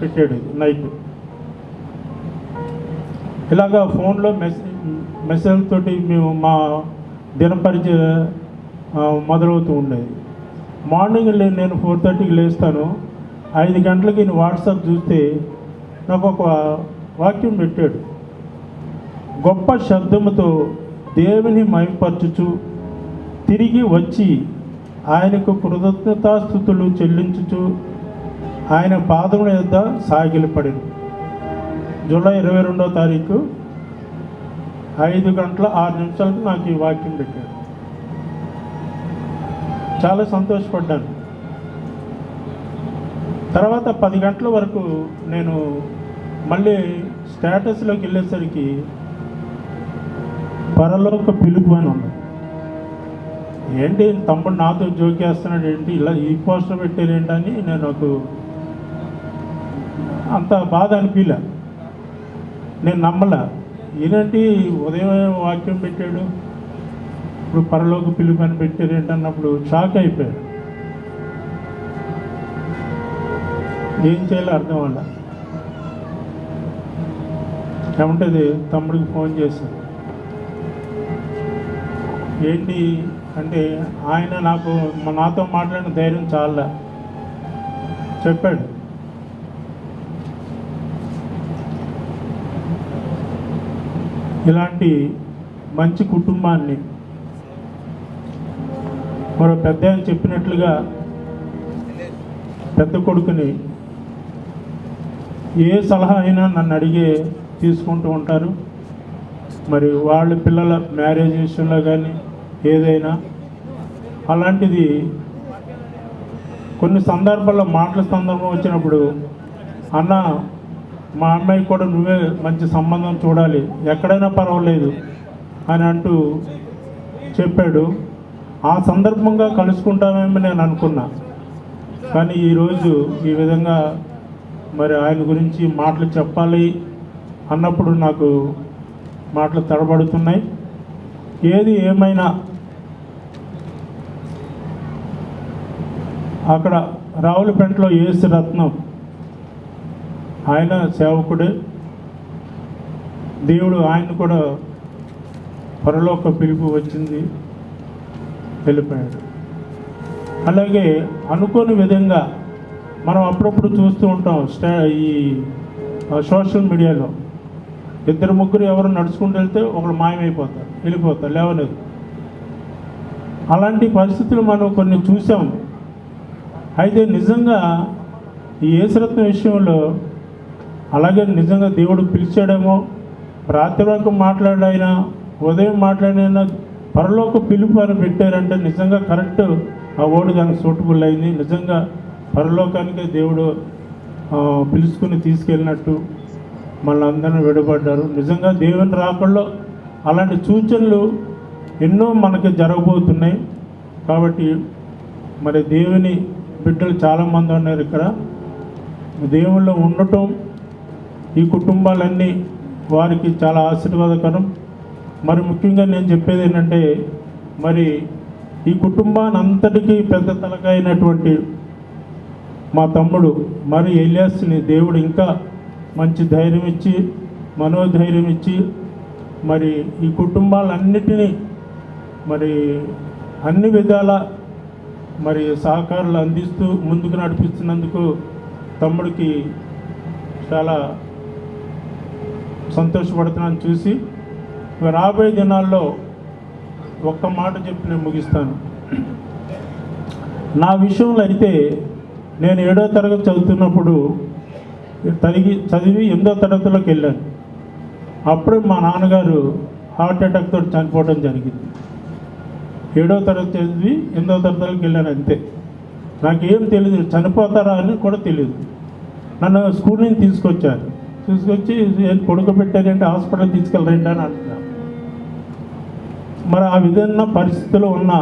పెట్టాడు నైట్. ఇలాగా ఫోన్లో మెసేజ్ తోటి మేము మా దినపరిచయ మొదలవుతూ ఉండేది. మార్నింగ్ నేను 4:30కి లేస్తాను, 5 గంటలకి నేను వాట్సాప్ చూస్తే నాకు ఒక వాక్యం పెట్టాడు. గొప్ప శబ్దముతో దేవుని మహిమపరచుచు తిరిగి వచ్చి ఆయనకు కృతజ్ఞతాస్తుతులు చెల్లించుచు ఆయన పాదముల యొద్ద సాగిలపడింది. జూలై 22వ తారీఖు 5:06 నాకు ఈ వాక్యం పెట్టాడు. చాలా సంతోషపడ్డాను. తర్వాత 10 గంటల వరకు నేను మళ్ళీ స్టేటస్లోకి వెళ్ళేసరికి పరలోక పిలుపు అని ఉంది. ఏంటి తమ్ముడు నాతో జోకేస్తున్నాడు ఏంటి, ఇలా ఈ పోస్టర్ పెట్టారు ఏంటని నాకు అంత బాధ అనిపించలే. నేను నమ్మలే, ఈయనంటే ఉదయం వాక్యం పెట్టాడు, ఇప్పుడు పరలోక పిలుపు అని పెట్టారు ఏంటన్నప్పుడు షాక్ అయిపోయాడు. ఏం చేయాలో అర్థం వల్ల ఏమంటుంది, తమ్ముడికి ఫోన్ చేశాను, ఏంటి అంటే ఆయన నాతో మాట్లాడిన ధైర్యం చాలా చెప్పాడు. ఇలాంటి మంచి కుటుంబాన్ని మరో పెద్ద ఆయన చెప్పినట్లుగా పెద్ద కొడుకుని ఏ సలహా అయినా నన్ను అడిగే తీసుకుంటూ ఉంటారు. మరి వాళ్ళ పిల్లల మ్యారేజ్ విషయంలో కానీ ఏదైనా అలాంటిది కొన్ని సందర్భాల్లో మాటల సందర్భం వచ్చినప్పుడు, అన్న మా అమ్మాయి కూడా నువ్వే మంచి సంబంధం చూడాలి, ఎక్కడైనా పర్వాలేదు అని అంటూ చెప్పాడు. ఆ సందర్భంగా కలుసుకుంటామేమో నేను అనుకున్నా. కానీ ఈరోజు ఈ విధంగా మరి ఆయన గురించి మాటలు చెప్పాలి అన్నప్పుడు నాకు మాటలు తడబడుతున్నాయి. ఏది ఏమైనా అక్కడ రావులపేటలో ఏసు రత్నం ఆయన సేవకుడే. దేవుడు ఆయన కూడా పరలోక పిలుపు వచ్చింది, వెళ్ళిపోయాడు. అలాగే అనుకోని విధంగా మనం అప్పుడప్పుడు చూస్తూ ఉంటాం ఈ సోషల్ మీడియాలో ఇద్దరు ముగ్గురు ఎవరు నడుచుకుంటూ వెళ్తే ఒకరు మాయమైపోతారు, వెళ్ళిపోతారు, లేవలేదు. అలాంటి పరిస్థితులు మనం కొన్ని చూసాం. అయితే నిజంగా ఈ యేసురత్నం విషయంలో అలాగే నిజంగా దేవుడు పిలిచాడేమో, రాత్రి వరకు మాట్లాడాయినా ఉదయం మాట్లాడినా పరలోక పిలుపు అని పెట్టారంటే నిజంగా కరెక్ట్. ఆ ఓడి దానికి సూటబుల్ అయింది. నిజంగా పరలోకానికే దేవుడు పిలుచుకుని తీసుకెళ్ళినట్టు మళ్ళీ అందరినీ విడబడ్డారు. నిజంగా దేవుని రాకల్లో అలాంటి సూచనలు ఎన్నో మనకి జరగబోతున్నాయి. కాబట్టి మరి దేవుని బిడ్డలు చాలామంది ఉన్నారు ఇక్కడ. దేవుళ్ళు ఉండటం ఈ కుటుంబాలన్నీ వారికి చాలా ఆశీర్వాదకరం. మరి ముఖ్యంగా నేను చెప్పేది ఏంటంటే, మరి ఈ కుటుంబాన్ని అంతటికీ పెద్ద తలకాయైనటువంటి మా తమ్ముడు మరి ఎలియాస్ని దేవుడు ఇంకా మంచి ధైర్యం ఇచ్చి, మనోధైర్యం ఇచ్చి, మరి ఈ కుటుంబాలన్నిటినీ మరి అన్ని విధాల మరి సహకారాలు అందిస్తూ ముందుకు నడిపిస్తున్నందుకు తమ్ముడికి చాలా సంతోషపడుతున్నాను చూసి. రాబోయే దినాల్లో ఒక్క మాట చెప్పి నేను ముగిస్తాను. నా విషయంలో అయితే నేను 7వ తరగతి చదువుతున్నప్పుడు చదివి 8వ తరగతిలోకి వెళ్ళాను. అప్పుడే మా నాన్నగారు హార్ట్ అటాక్తో చనిపోవడం జరిగింది. 7వ తరగతి చదివి 8వ తరగతిలోకి వెళ్ళాను అంతే. నాకేం తెలియదు, చనిపోతారా అని కూడా తెలియదు. నన్ను స్కూల్ నుంచి తీసుకొచ్చి పడుకోబెట్టారంటే హాస్పిటల్ తీసుకెళ్ళరండి అని అంటున్నాను. మరి ఆ విధంగా పరిస్థితిలో ఉన్న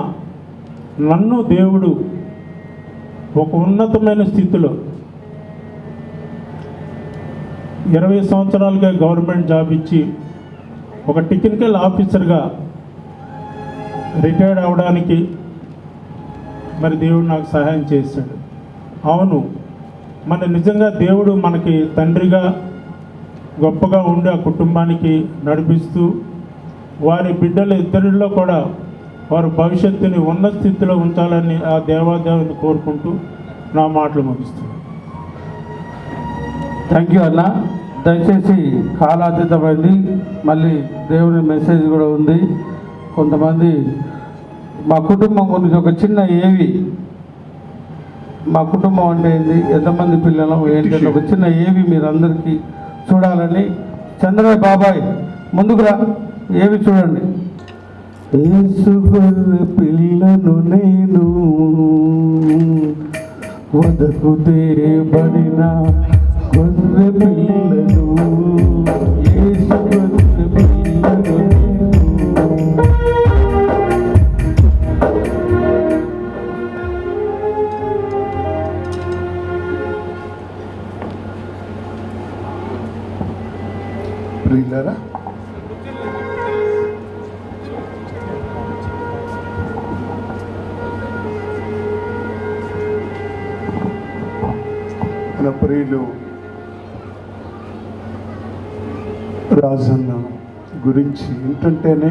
నన్ను దేవుడు ఒక ఉన్నతమైన స్థితిలో 20 సంవత్సరాలుగా గవర్నమెంట్ జాబ్ ఇచ్చి ఒక టెక్నికల్ ఆఫీసర్గా రిటైర్డ్ అవ్వడానికి మరి దేవుడు నాకు సహాయం చేశాడు. అవును, మన నిజంగా దేవుడు మనకి తండ్రిగా గొప్పగా ఉండి ఆ కుటుంబానికి నడిపిస్తూ వారి బిడ్డల ఇద్దరిలో కూడా వారి భవిష్యత్తుని ఉన్న స్థితిలో ఉంచాలని ఆ దేవాదేవుని కోరుకుంటూ నా మాటలు ముగిస్తున్నాను. థ్యాంక్ యూ అన్న. దయచేసి కాలాతీతమైంది. మళ్ళీ దేవుని మెసేజ్ కూడా ఉంది. కొంతమంది మా కుటుంబం గురించి ఒక చిన్న మా కుటుంబం అంటే ఏంది, ఎంతమంది పిల్లలు ఏంటంటే ఒక చిన్న మీరు అందరికీ చూడాలని. చంద్రబాబు బాబాయ్ ముందుకురా, చూడండి. యేసు గొర్రె పిల్లను నేను, వదకు తేబడిన గొర్రె పిల్లను, యేసు గొర్రె పిల్లను నేను. ప్రియులారా, మన ప్రియులు రాజన్న గురించి ఏంటంటేనే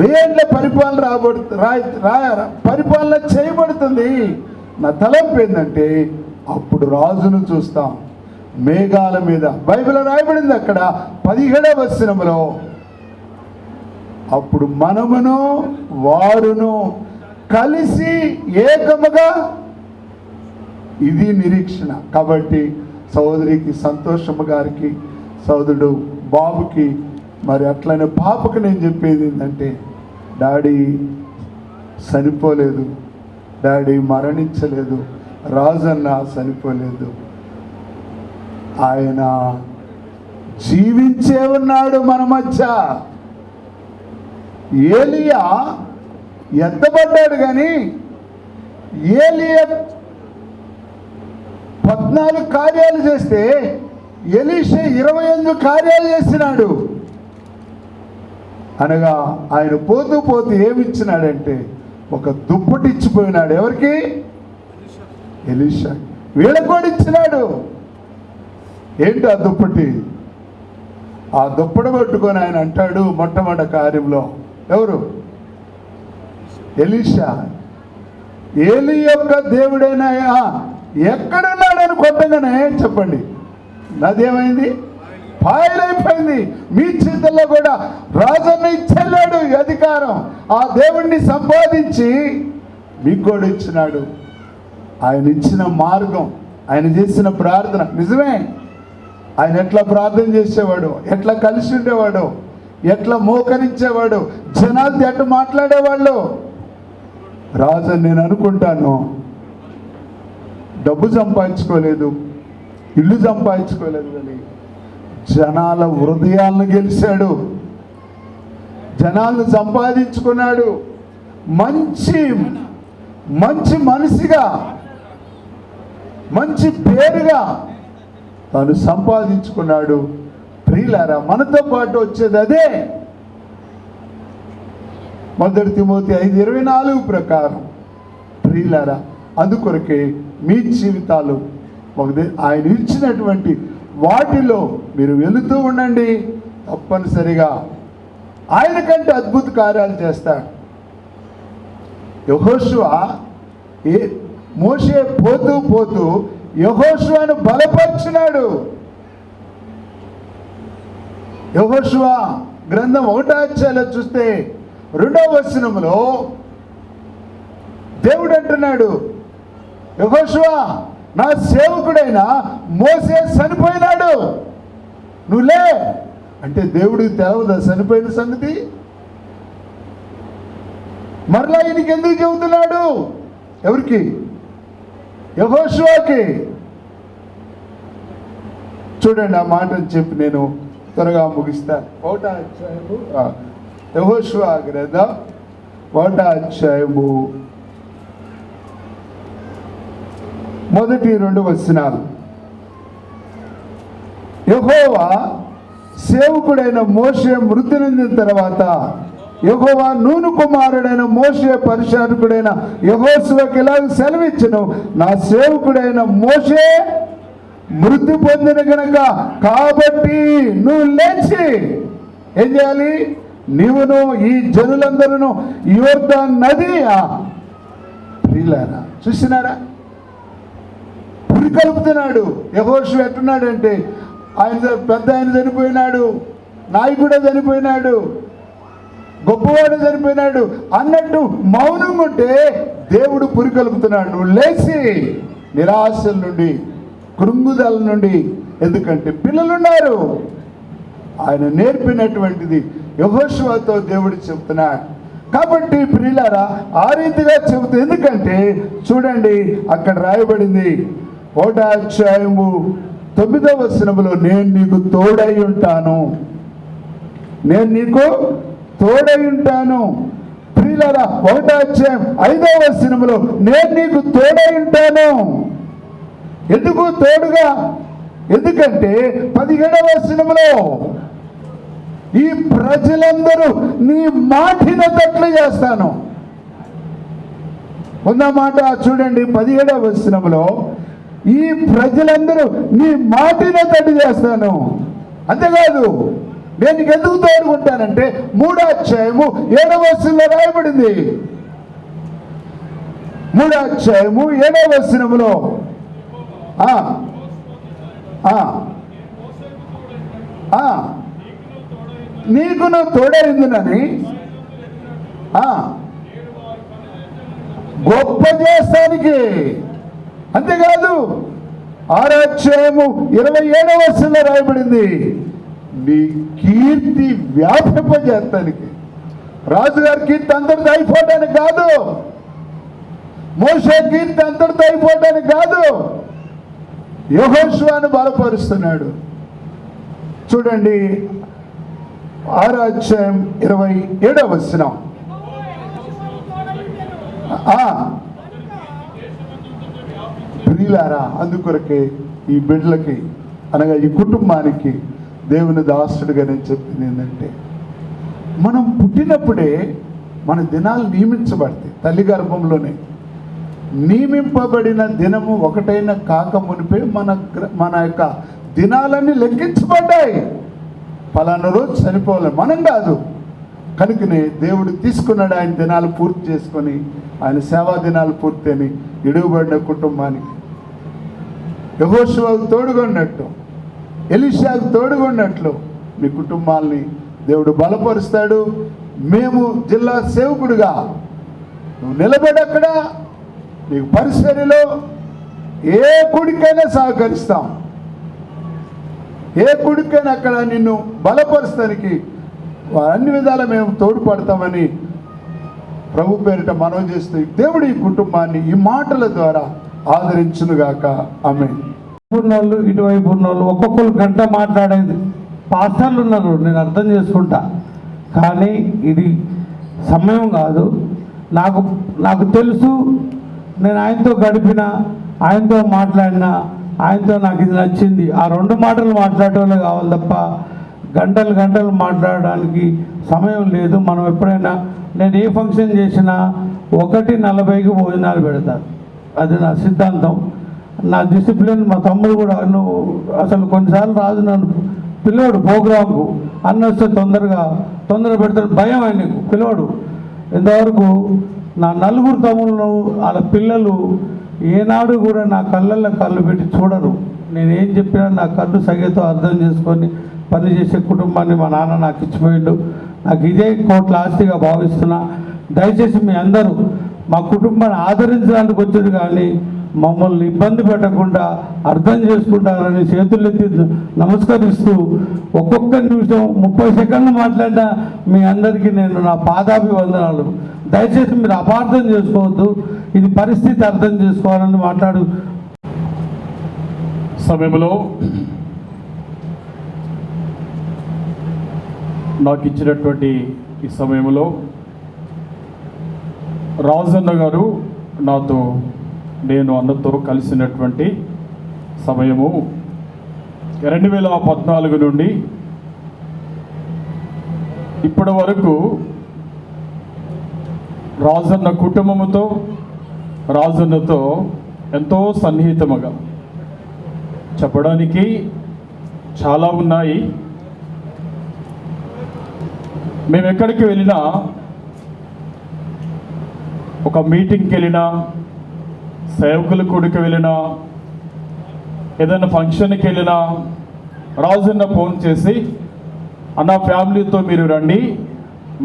వేళ్ళ పరిపాలన పరిపాలన చేయబడుతుంది. నా తలంపు ఏంటంటే అప్పుడు రాజును చూస్తాం మేఘాల మీద. బైబిల్ రాయబడింది అక్కడ 17వ వచనంలో, అప్పుడు మనమును వారును కలిసి ఏకముగా, ఇది నిరీక్షణ. కాబట్టి సోదరికి సంతోషమ్మ గారికి, సోదరుడు బాబుకి, మరి అట్లనే పాపకు నేను చెప్పేది ఏంటంటే, డాడీ చనిపోలేదు, డాడీ మరణించలేదు, రాజన్న చనిపోలేదు, ఆయన జీవించే ఉన్నాడు మన మధ్య. ఏలియా ఎత్తబడ్డాడు కానీ ఏలియా 14 కార్యాలు చేస్తే ఎలీషా 28 కార్యాలు చేసినాడు. అనగా ఆయన పోతూ పోతూ ఏమిచ్చినాడంటే ఒక దుప్పటి ఇచ్చిపోయినాడు. ఎవరికి? ఎలీషా. వీళ్ళకు కూడా ఇచ్చినాడు. ఏంటి ఆ దుప్పటి? ఆ దుప్పటి పట్టుకొని ఆయన అంటాడు మొట్టమొదటి కార్యంలో, ఎవరు? ఎలీషా. ఏలి యొక్క దేవుడైనా ఎక్కడున్నాడని కొట్టగానే చెప్పండి, నాదేమైంది? పాయలైపోయింది. మీ చేతుల్లో కూడా రాజన్న ఇచ్చెళ్ళాడు అధికారం. ఆ దేవుణ్ణి సంపాదించి మీకు కూడా ఇచ్చినాడు. ఆయన ఇచ్చిన మార్గం, ఆయన చేసిన ప్రార్థన నిజమే. ఆయన ఎట్లా ప్రార్థన చేసేవాడు, ఎట్లా కలిసి ఉండేవాడు, ఎట్లా మోకరించేవాడు, జనాలతో ఎట్లా మాట్లాడేవాళ్ళు. రాజు నేను అనుకుంటాను డబ్బు సంపాదించుకోలేదు, ఇల్లు సంపాదించుకోలేదు, కానీ జనాల హృదయాలను గెలిచాడు, జనాలను సంపాదించుకున్నాడు. మంచి మంచి మనిషిగా, మంచి పేరుగా తాను సంపాదించుకున్నాడు. ప్రియులారా, మనతో పాటు వచ్చేది అదే. 1 తిమోతి 5:24 ప్రకారం ప్రియులారా, అందుకొరకే మీ జీవితాలు ఆయన ఇచ్చినటువంటి వాటిలో మీరు వెళుతూ ఉండండి. తప్పనిసరిగా ఆయన కంటే అద్భుత కార్యాలు చేస్తాడు. యెహోషువ మోషే పోతూ పోతూ యెహోషువను బలపరిచినాడు. యెహోషువ గ్రంథం 1వ అధ్యాయంలో చూస్తే 2వ వచనంలో దేవుడు అంటున్నాడు, యెహోషువ నా సేవకుడైన మోసే చనిపోయినాడు, నువ్వులే అంటే దేవుడికి తెలవదా చనిపోయిన సంగతి? మరలా ఈయనకి ఎందుకు చెబుతున్నాడు? ఎవరికి? యెహోషువకి. చూడండి, ఆ మాటను చెప్పి నేను త్వరగా ముగిస్తాను. 1వ అధ్యాయము యెహోషువ గ్రంథం 1వ అధ్యాయము 1-2 వచనాలు. యెహోవా సేవకుడైన మోషే మృతి నొందిన తర్వాత యెహోవా నూను కుమారుడైన మోషే పరిచారకుడైన యెహోషువకి ఇలాగ సెలవిచ్చెను, నా సేవకుడైన మోషే మృతి పొందిన గనక కాబట్టి నువ్వు లేచి ఏం చేయాలి? నీవును ఈ జనులందరూ యోర్దాను నది. ప్రియులారా, చూసినారా? పురికలుపుతున్నాడు. యెహోషువ ఎట్టున్నాడంటే, ఆయన పెద్ద ఆయన చనిపోయినాడు, నాయకుడే చనిపోయినాడు, గొప్పవాడు చనిపోయినాడు అన్నట్టు మౌనంగా ఉంటే దేవుడు పురికలుపుతున్నాడు. నువ్వు లేచి నిరాశల నుండి, కృంగుదల నుండి, ఎందుకంటే పిల్లలున్నారు. ఆయన నేర్పినటువంటిది యెహోషువతో దేవుడు చెప్తున్నాడు. కాబట్టి ప్రియులారా, ఆ రీతిగా చెబుతూ, ఎందుకంటే చూడండి అక్కడ రాయబడింది 1వ అధ్యాయము 9వ వచనంలో, నేను నీకు తోడై ఉంటాను, నేను నీకు తోడై ఉంటాను. ప్రియులారా, 1వ అధ్యాయం 5వ వచనంలో, నేను నీకు తోడై ఉంటాను. ఎందుకు తోడుగా? ఎందుకంటే 17వ వచనంలో, ఈ ప్రజలందరూ నీ మాటినట్లు చేస్తాను. మాట చూడండి, 17వ వచనంలో, ఈ ప్రజలందరూ నీ మాటినట్లు చేస్తాను. అంతేకాదు నేను ఎందుకు తోడుకుంటానంటే 3వ అధ్యాయము 7వ వచనంలో రాయబడింది. 3వ అధ్యాయము 7వ వచనములో నీకును తోడైందునని గొప్ప చేస్తానికి. అంతేకాదు 6వ అధ్యాయము 27వ వచనంలో రాయబడింది, నీ కీర్తి వ్యాపింపజేస్తానికి. రాజుగారి కీర్తి అందరితో అయిపోవడానికి కాదు, మోషే కీర్తి అందరితో అయిపోవడానికి కాదు, యెహోషువను బలపరుస్తున్నాడు. చూడండి 6వ అధ్యాయం 27వ వచనం. ప్రియులారా, అందుకొరకే ఈ బిడ్డలకి అనగా ఈ కుటుంబానికి దేవుని దాసుడుగా నేను చెప్పింది ఏంటంటే, మనం పుట్టినప్పుడే మన దినాలు నియమించబడతాయి. తల్లి గర్భంలోనే నియమింపబడిన దినము ఒకటైన కాక మునిపే మన యొక్క దినాలన్నీ లెక్కించబడ్డాయి. పలానా రోజు చనిపోవాలి, మనం కాదు. కనుకనే దేవుడు తీసుకున్నాడు ఆయన దినాలు పూర్తి చేసుకొని, ఆయన సేవా దినాలు పూర్తి అని ఎడుగుబడిన కుటుంబానికి యెహోషువకు తోడుగొన్నట్టు, ఎలీషాకు తోడుగొన్నట్లు మీ కుటుంబాల్ని దేవుడు బలపరుస్తాడు. మేము జిల్లా సేవకుడిగా నువ్వు నిలబడక్కడ నీకు పరిసరిలో ఏ కుడికైనా సహకరిస్తాం, ఏ కుడికైనా అక్కడ నిన్ను బలపరుస్తానికి అన్ని విధాలా మేము తోడ్పడతామని ప్రభు పేరిట మనవి చేస్తూ దేవుడు ఈ కుటుంబాన్ని ఈ మాటల ద్వారా ఆదరించునుగాక. ఆమేన్. ఉన్నోళ్ళు ఇటువైపు ఉన్నోళ్ళు ఒక్కొక్కరు గంట మాట్లాడేది పాస్టర్లు ఉన్నారు, నేను అర్థం చేసుకుంటా. కానీ ఇది సమయం కాదు. నాకు తెలుసు, నేను ఆయనతో గడిపిన, ఆయనతో మాట్లాడిన, ఆయనతో నాకు ఇది నచ్చింది. ఆ 2 మాటలు మాట్లాడటం కావాలి తప్ప గంటలు గంటలు మాట్లాడడానికి సమయం లేదు. మనం ఎప్పుడైనా నేను ఏ ఫంక్షన్ చేసినా 1:40కి భోజనాలు పెడతాను. అది నా సిద్ధాంతం, నా డిసిప్లిన్. మా తమ్ముడు కూడా నువ్వు అసలు కొన్నిసార్లు రాజు నన్ను పిల్లోడు ప్రోగ్రాంకు అన్న వస్తే తొందర పెడతాడు, భయం ఆయనకు పిల్లోడు. ఇంతవరకు నా 4 తమ్ముళ్ళు వాళ్ళ పిల్లలు ఏనాడు కూడా నా కళ్ళల్లో కళ్ళు పెట్టి చూడరు. నేనేం చెప్పినా నా కళ్ళు సగేతో అర్థం చేసుకొని పనిచేసే కుటుంబాన్ని మా నాన్న నాకు ఇచ్చిపోయిండు. నాకు ఇదే కోట్ల ఆస్తిగా భావిస్తున్నా. దయచేసి మీ అందరూ మా కుటుంబాన్ని ఆదరించడానికి వచ్చారు, కానీ మమ్మల్ని ఇబ్బంది పెట్టకుండా అర్థం చేసుకుంటారని చేతులెత్తి నమస్కరిస్తూ ఒక్కొక్క నిమిషం 30 సెకండ్లు మాట్లాడినా మీ అందరికీ నేను నా పాదాభివందనాలు. దయచేసి మీరు అపార్థం చేసుకోవద్దు, ఇది పరిస్థితి అర్థం చేసుకోవాలని మాట్లాడు సమయంలో నాకు ఇచ్చినటువంటి ఈ సమయంలో రాజన్న గారు నాతో నేను అన్నతో కలిసినటువంటి సమయము 2014 నుండి ఇప్పటి వరకు రాజన్న కుటుంబముతో రాజన్నతో ఎంతో సన్నిహితముగా చెప్పడానికి చాలా ఉన్నాయి. మేము ఎక్కడికి వెళ్ళినా, ఒక మీటింగ్కి వెళ్ళినా, సేవకుల కూడికి వెళ్ళినా, ఏదైనా ఫంక్షన్కి వెళ్ళినా రాజన్న ఫోన్ చేసి అన్న ఫ్యామిలీతో మీరు రండి,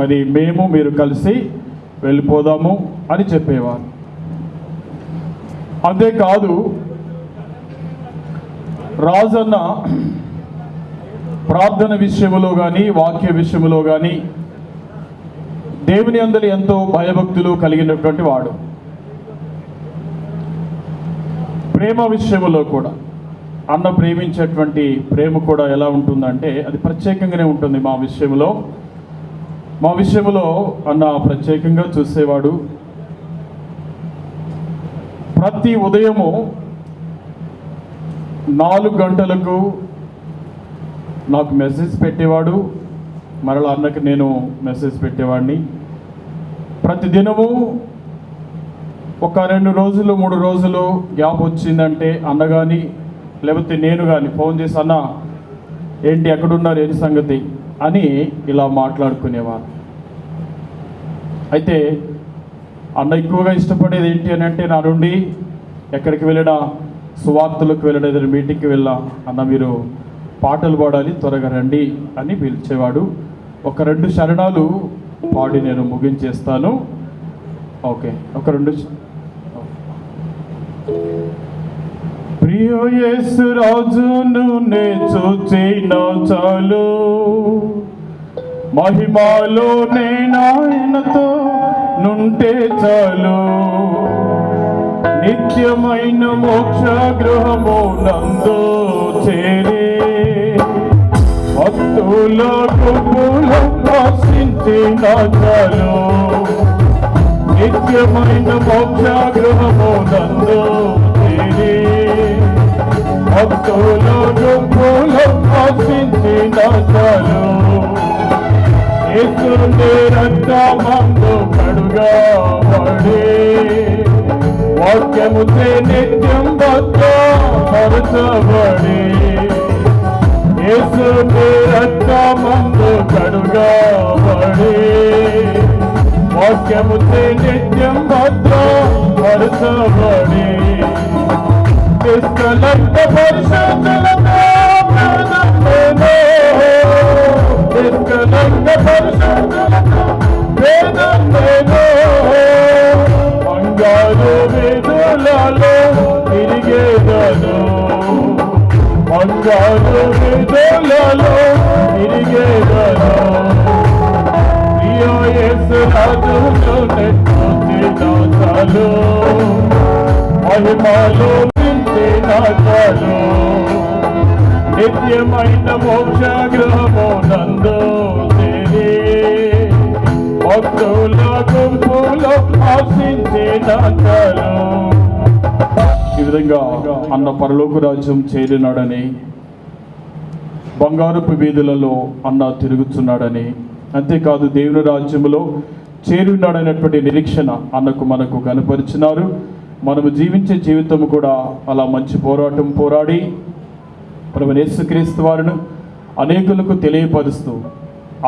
మరి మీరు కలిసి వెళ్ళిపోదాము అని చెప్పేవారు. అంతేకాదు రాజన్న ప్రార్థన విషయంలో కానీ వాక్య విషయంలో కానీ దేవుని అందరి ఎంతో భయభక్తులు కలిగినటువంటి వాడు. ప్రేమ విషయంలో కూడా అన్న ప్రేమించేటువంటి ప్రేమ కూడా ఎలా ఉంటుందంటే అది ప్రత్యేకంగానే ఉంటుంది. మా విషయంలో అన్న ప్రత్యేకంగా చూసేవాడు. ప్రతి ఉదయము 4 గంటలకు నాకు మెసేజ్ పెట్టేవాడు, మరలా అన్నకి నేను మెసేజ్ పెట్టేవాడిని. ప్రతి దినము ఒక 2 రోజులు 3 రోజులు గ్యాప్ వచ్చిందంటే అన్న కానీ లేకపోతే నేను కానీ ఫోన్ చేసి అన్న ఏంటి ఎక్కడున్నారు, ఏంటి సంగతి అని ఇలా మాట్లాడుకునేవారు. అయితే అన్న ఎక్కువగా ఇష్టపడేది ఏంటి అని అంటే, నా నుండి ఎక్కడికి వెళ్ళినా, సువార్తలకు వెళ్ళినా, ఏదైనా మీటింగ్కి వెళ్ళినా, అన్న మీరు పాటలు పాడాలి, త్వరగా రండి అని పిలిచేవాడు. ఒక 2 శరణాలు పాడి నేను ముగించేస్తాను. ఓకే, ఒక 2 ప్రియ యేసు రాజును నే చూచిన చాలు, మహిమలో నేనాయనతో నుంటే చాలు, నిత్యమైన మోక్ష గృహము నందు చేరే భక్తుల గుంపులు ఆశించిన చాలు, నిత్యమైన మోక్ష గృహము నందు చేరే భక్తుల గుంపులు ఆశించిన చాలు, యేసుని రక్తమందు కడుగబడి వాక్యముచే నిత్యం భద్రపరచబడి, యేసుని రక్తమందు కడుగబడి వాక్యముచే నిత్యం భద్రపరచబడి, నిష్కలంక పరిశుద్ధులతో నిష్కలంక పరిశుద్ధులతో వేదనేను, బంగారు వీధులలో తిరిగేదను, బంగారు వీధులలో తిరిగేదను, ప్రియ యేసు రాజును నెట్టుచిన చాలు, మహిమలో నించిన చాలు, నిత్యమైన మోక్ష గృహము నందు చేరి భక్తుల గుంపులో ఆశించిన చాలు. ఈ విధంగా అన్న పరలోక రాజ్యం చేరినాడని, బంగారపు వీధులలో అన్న తిరుగుతున్నాడని, అంతేకాదు దేవుని రాజ్యములో చేరున్నాడనేటువంటి నిరీక్షణ అన్నకు మనకు కనపరిచినారు. మనము జీవించే జీవితం కూడా అలా మంచి పోరాటం పోరాడి ప్రభువైన యేసుక్రీస్తు వారిని అనేకులకు తెలియపరుస్తూ,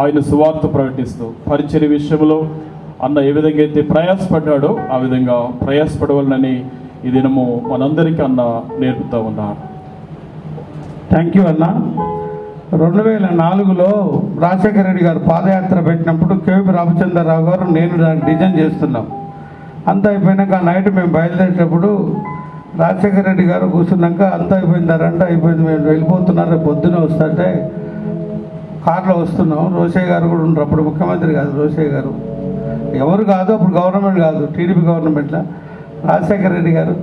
ఆయన సువార్త ప్రకటిస్తూ, పరిచర్య విషయంలో అన్న ఏ విధంగా అయితే ప్రయాసపడ్డాడో ఆ విధంగా ప్రయాసపడవాలని ఈ దినము మనందరికీ అన్న నేర్పుతూ ఉన్నారు. థ్యాంక్ యూ అన్న. 2004లో రాజశేఖర రెడ్డి గారు పాదయాత్ర పెట్టినప్పుడు కేవీ రామచంద్రరావు గారు నేను దాన్ని డిజైన్ చేస్తున్నాం. అంతా అయిపోయినాక నైట్ మేము బయలుదేరేటప్పుడు రాజశేఖర రెడ్డి గారు కూర్చున్నాక అంతా అయిపోయిందారంటే అయిపోయింది, మేము వెళ్ళిపోతున్నారు, రేపు పొద్దునే వస్తుంటే కార్లో వస్తున్నాం. రోషయ్య గారు కూడా ఉండరు, అప్పుడు ముఖ్యమంత్రి కాదు రోషయ్య గారు, ఎవరు కాదు అప్పుడు గవర్నమెంట్ కాదు, టీడీపీ గవర్నమెంట్లో. రాజశేఖర రెడ్డి గారు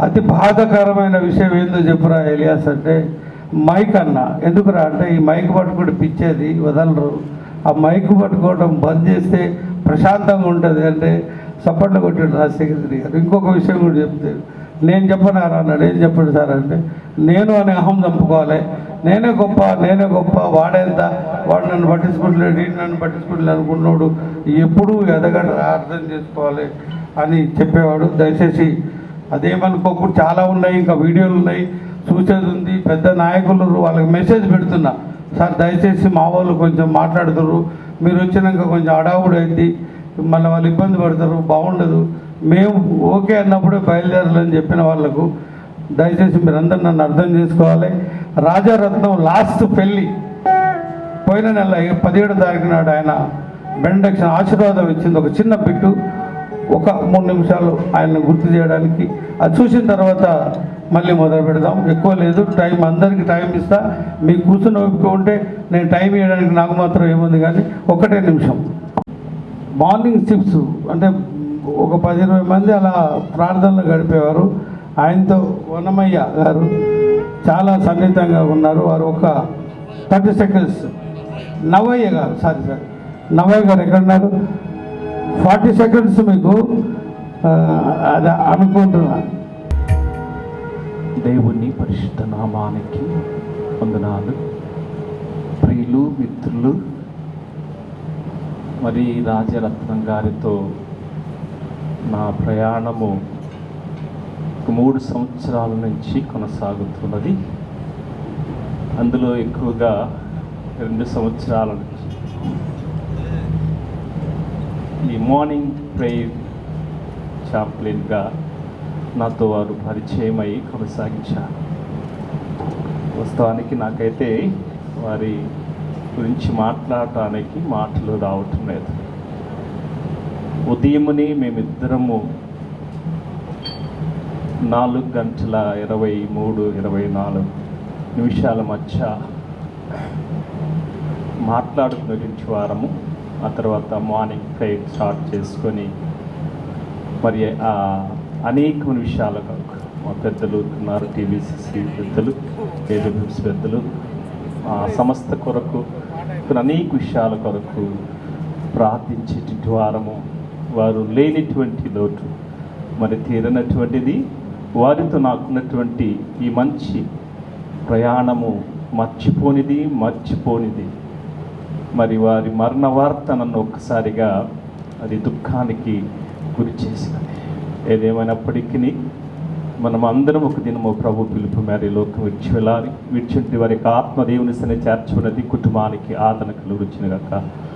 అతి బాధాకరమైన విషయం ఏందో చెప్పురా ఎలియాస్ అంటే, మైక్ అన్న. ఎందుకురా అంటే, ఈ మైక్ పట్టుకుంటే పిచ్చేది వదలరు, ఆ మైక్ పట్టుకోవడం బంద్ చేస్తే ప్రశాంతంగా ఉంటుంది అంటే సపోర్ట్లు కొట్టాడు రాజశేఖర రెడ్డి గారు. ఇంకొక విషయం కూడా చెప్తే, నేను చెప్పనారా అన్నాడు. ఏం చెప్పాడు సార్ అంటే, నేను అనే అహం చంపుకోవాలి, నేనే గొప్ప, వాడేంత, వాడు నన్ను పట్టించుకుంటలేడు, నన్ను పట్టించుకుంటలేదు అనుకున్నాడు, ఎప్పుడూ ఎదగడ అర్థం చేసుకోవాలి అని చెప్పేవాడు. దయచేసి అదేమనుకోకుండా చాలా ఉన్నాయి, ఇంకా వీడియోలు ఉన్నాయి, చూసేది ఉంది. పెద్ద నాయకులు వాళ్ళకి మెసేజ్ పెడుతున్నా, సార్ దయచేసి మా వాళ్ళు కొంచెం మాట్లాడుతారు, మీరు వచ్చినాక కొంచెం అడావుడు అయింది, మళ్ళీ వాళ్ళు ఇబ్బంది పడతారు, బాగుండదు, మేము ఓకే అన్నప్పుడే బయలుదేరాలని చెప్పిన వాళ్ళకు దయచేసి మీరందరూ నన్ను అర్థం చేసుకోవాలి. రాజారత్నం లాస్ట్ పెళ్ళి పోయిన నెల 17వ తారీఖు నాడు ఆయన బెండక్షన్ ఆశీర్వాదం ఇచ్చింది, ఒక చిన్న బిట్టు, ఒక 3 నిమిషాలు ఆయన్ని గుర్తు చేయడానికి. అది చూసిన తర్వాత మళ్ళీ మొదలు పెడదాం. ఎక్కువ లేదు టైం, అందరికీ టైం ఇస్తా. మీకు కూర్చుని ఓపిక ఉంటే నేను టైం ఇవ్వడానికి నాకు మాత్రం ఏముంది, కానీ 1 నిమిషం. మార్నింగ్ షిఫ్ట్స్ అంటే ఒక 10-20 మంది అలా ప్రార్థనలు గడిపేవారు. ఆయనతో వనమయ్య గారు చాలా సన్నిహితంగా ఉన్నారు. వారు ఒక 30 సెకండ్స్. నవయ్య గారు నవయ్య గారు ఎక్కడున్నారు? 40 సెకండ్స్ మీకు అది అనుకుంటున్నా. దేవుని పరిశుద్ధ నామానికి వందనాలు. ప్రియులు, మిత్రులు, మరి రాజరత్నం గారితో నా ప్రయాణము 3 సంవత్సరాల నుంచి కొనసాగుతున్నది. అందులో ఎక్కువగా 2 సంవత్సరాల నుంచి ఈ మార్నింగ్ ప్రేయర్ చాప్లిన్గా నాతో వారు పరిచయం అయ్యి కొనసాగించారు. వాస్తవానికి నాకైతే వారి గురించి మాట్లాడటానికి మాటలు రావటం లేదు. ఉదయముని మేమిద్దరము 4:23-24 మధ్య మాట్లాడుకునే వారము. ఆ తర్వాత మార్నింగ్ ప్రేయర్ స్టార్ట్ చేసుకొని మరి అనేకమైన విషయాల కొరకు మా పెద్దలు ఉన్నారు, టీవీసీసీ పెద్దలు, ఏజెన్సీ పెద్దలు, సంస్థ కొరకు అనేక విషయాల కొరకు ప్రార్థించేటువంటి వారము. వారు లేనిటువంటి లోటు మరి తీరనటువంటిది, వారితో నాకున్నటువంటి ఈ మంచి ప్రయాణము మర్చిపోనిది. మరి వారి మరణ వార్త నన్ను ఒక్కసారిగా అది దుఃఖానికి గురి చేసినది. ఏదేమైనప్పటికీ మనం అందరం ఒక దినము ప్రభు పిలుపు మేర లోకం విడిచి వెళ్ళాలి. విడిచింటి వారి ఆత్మదేవుని సన్ని చేర్చున్నది కుటుంబానికి ఆదరణ కలుగుచునుగాక.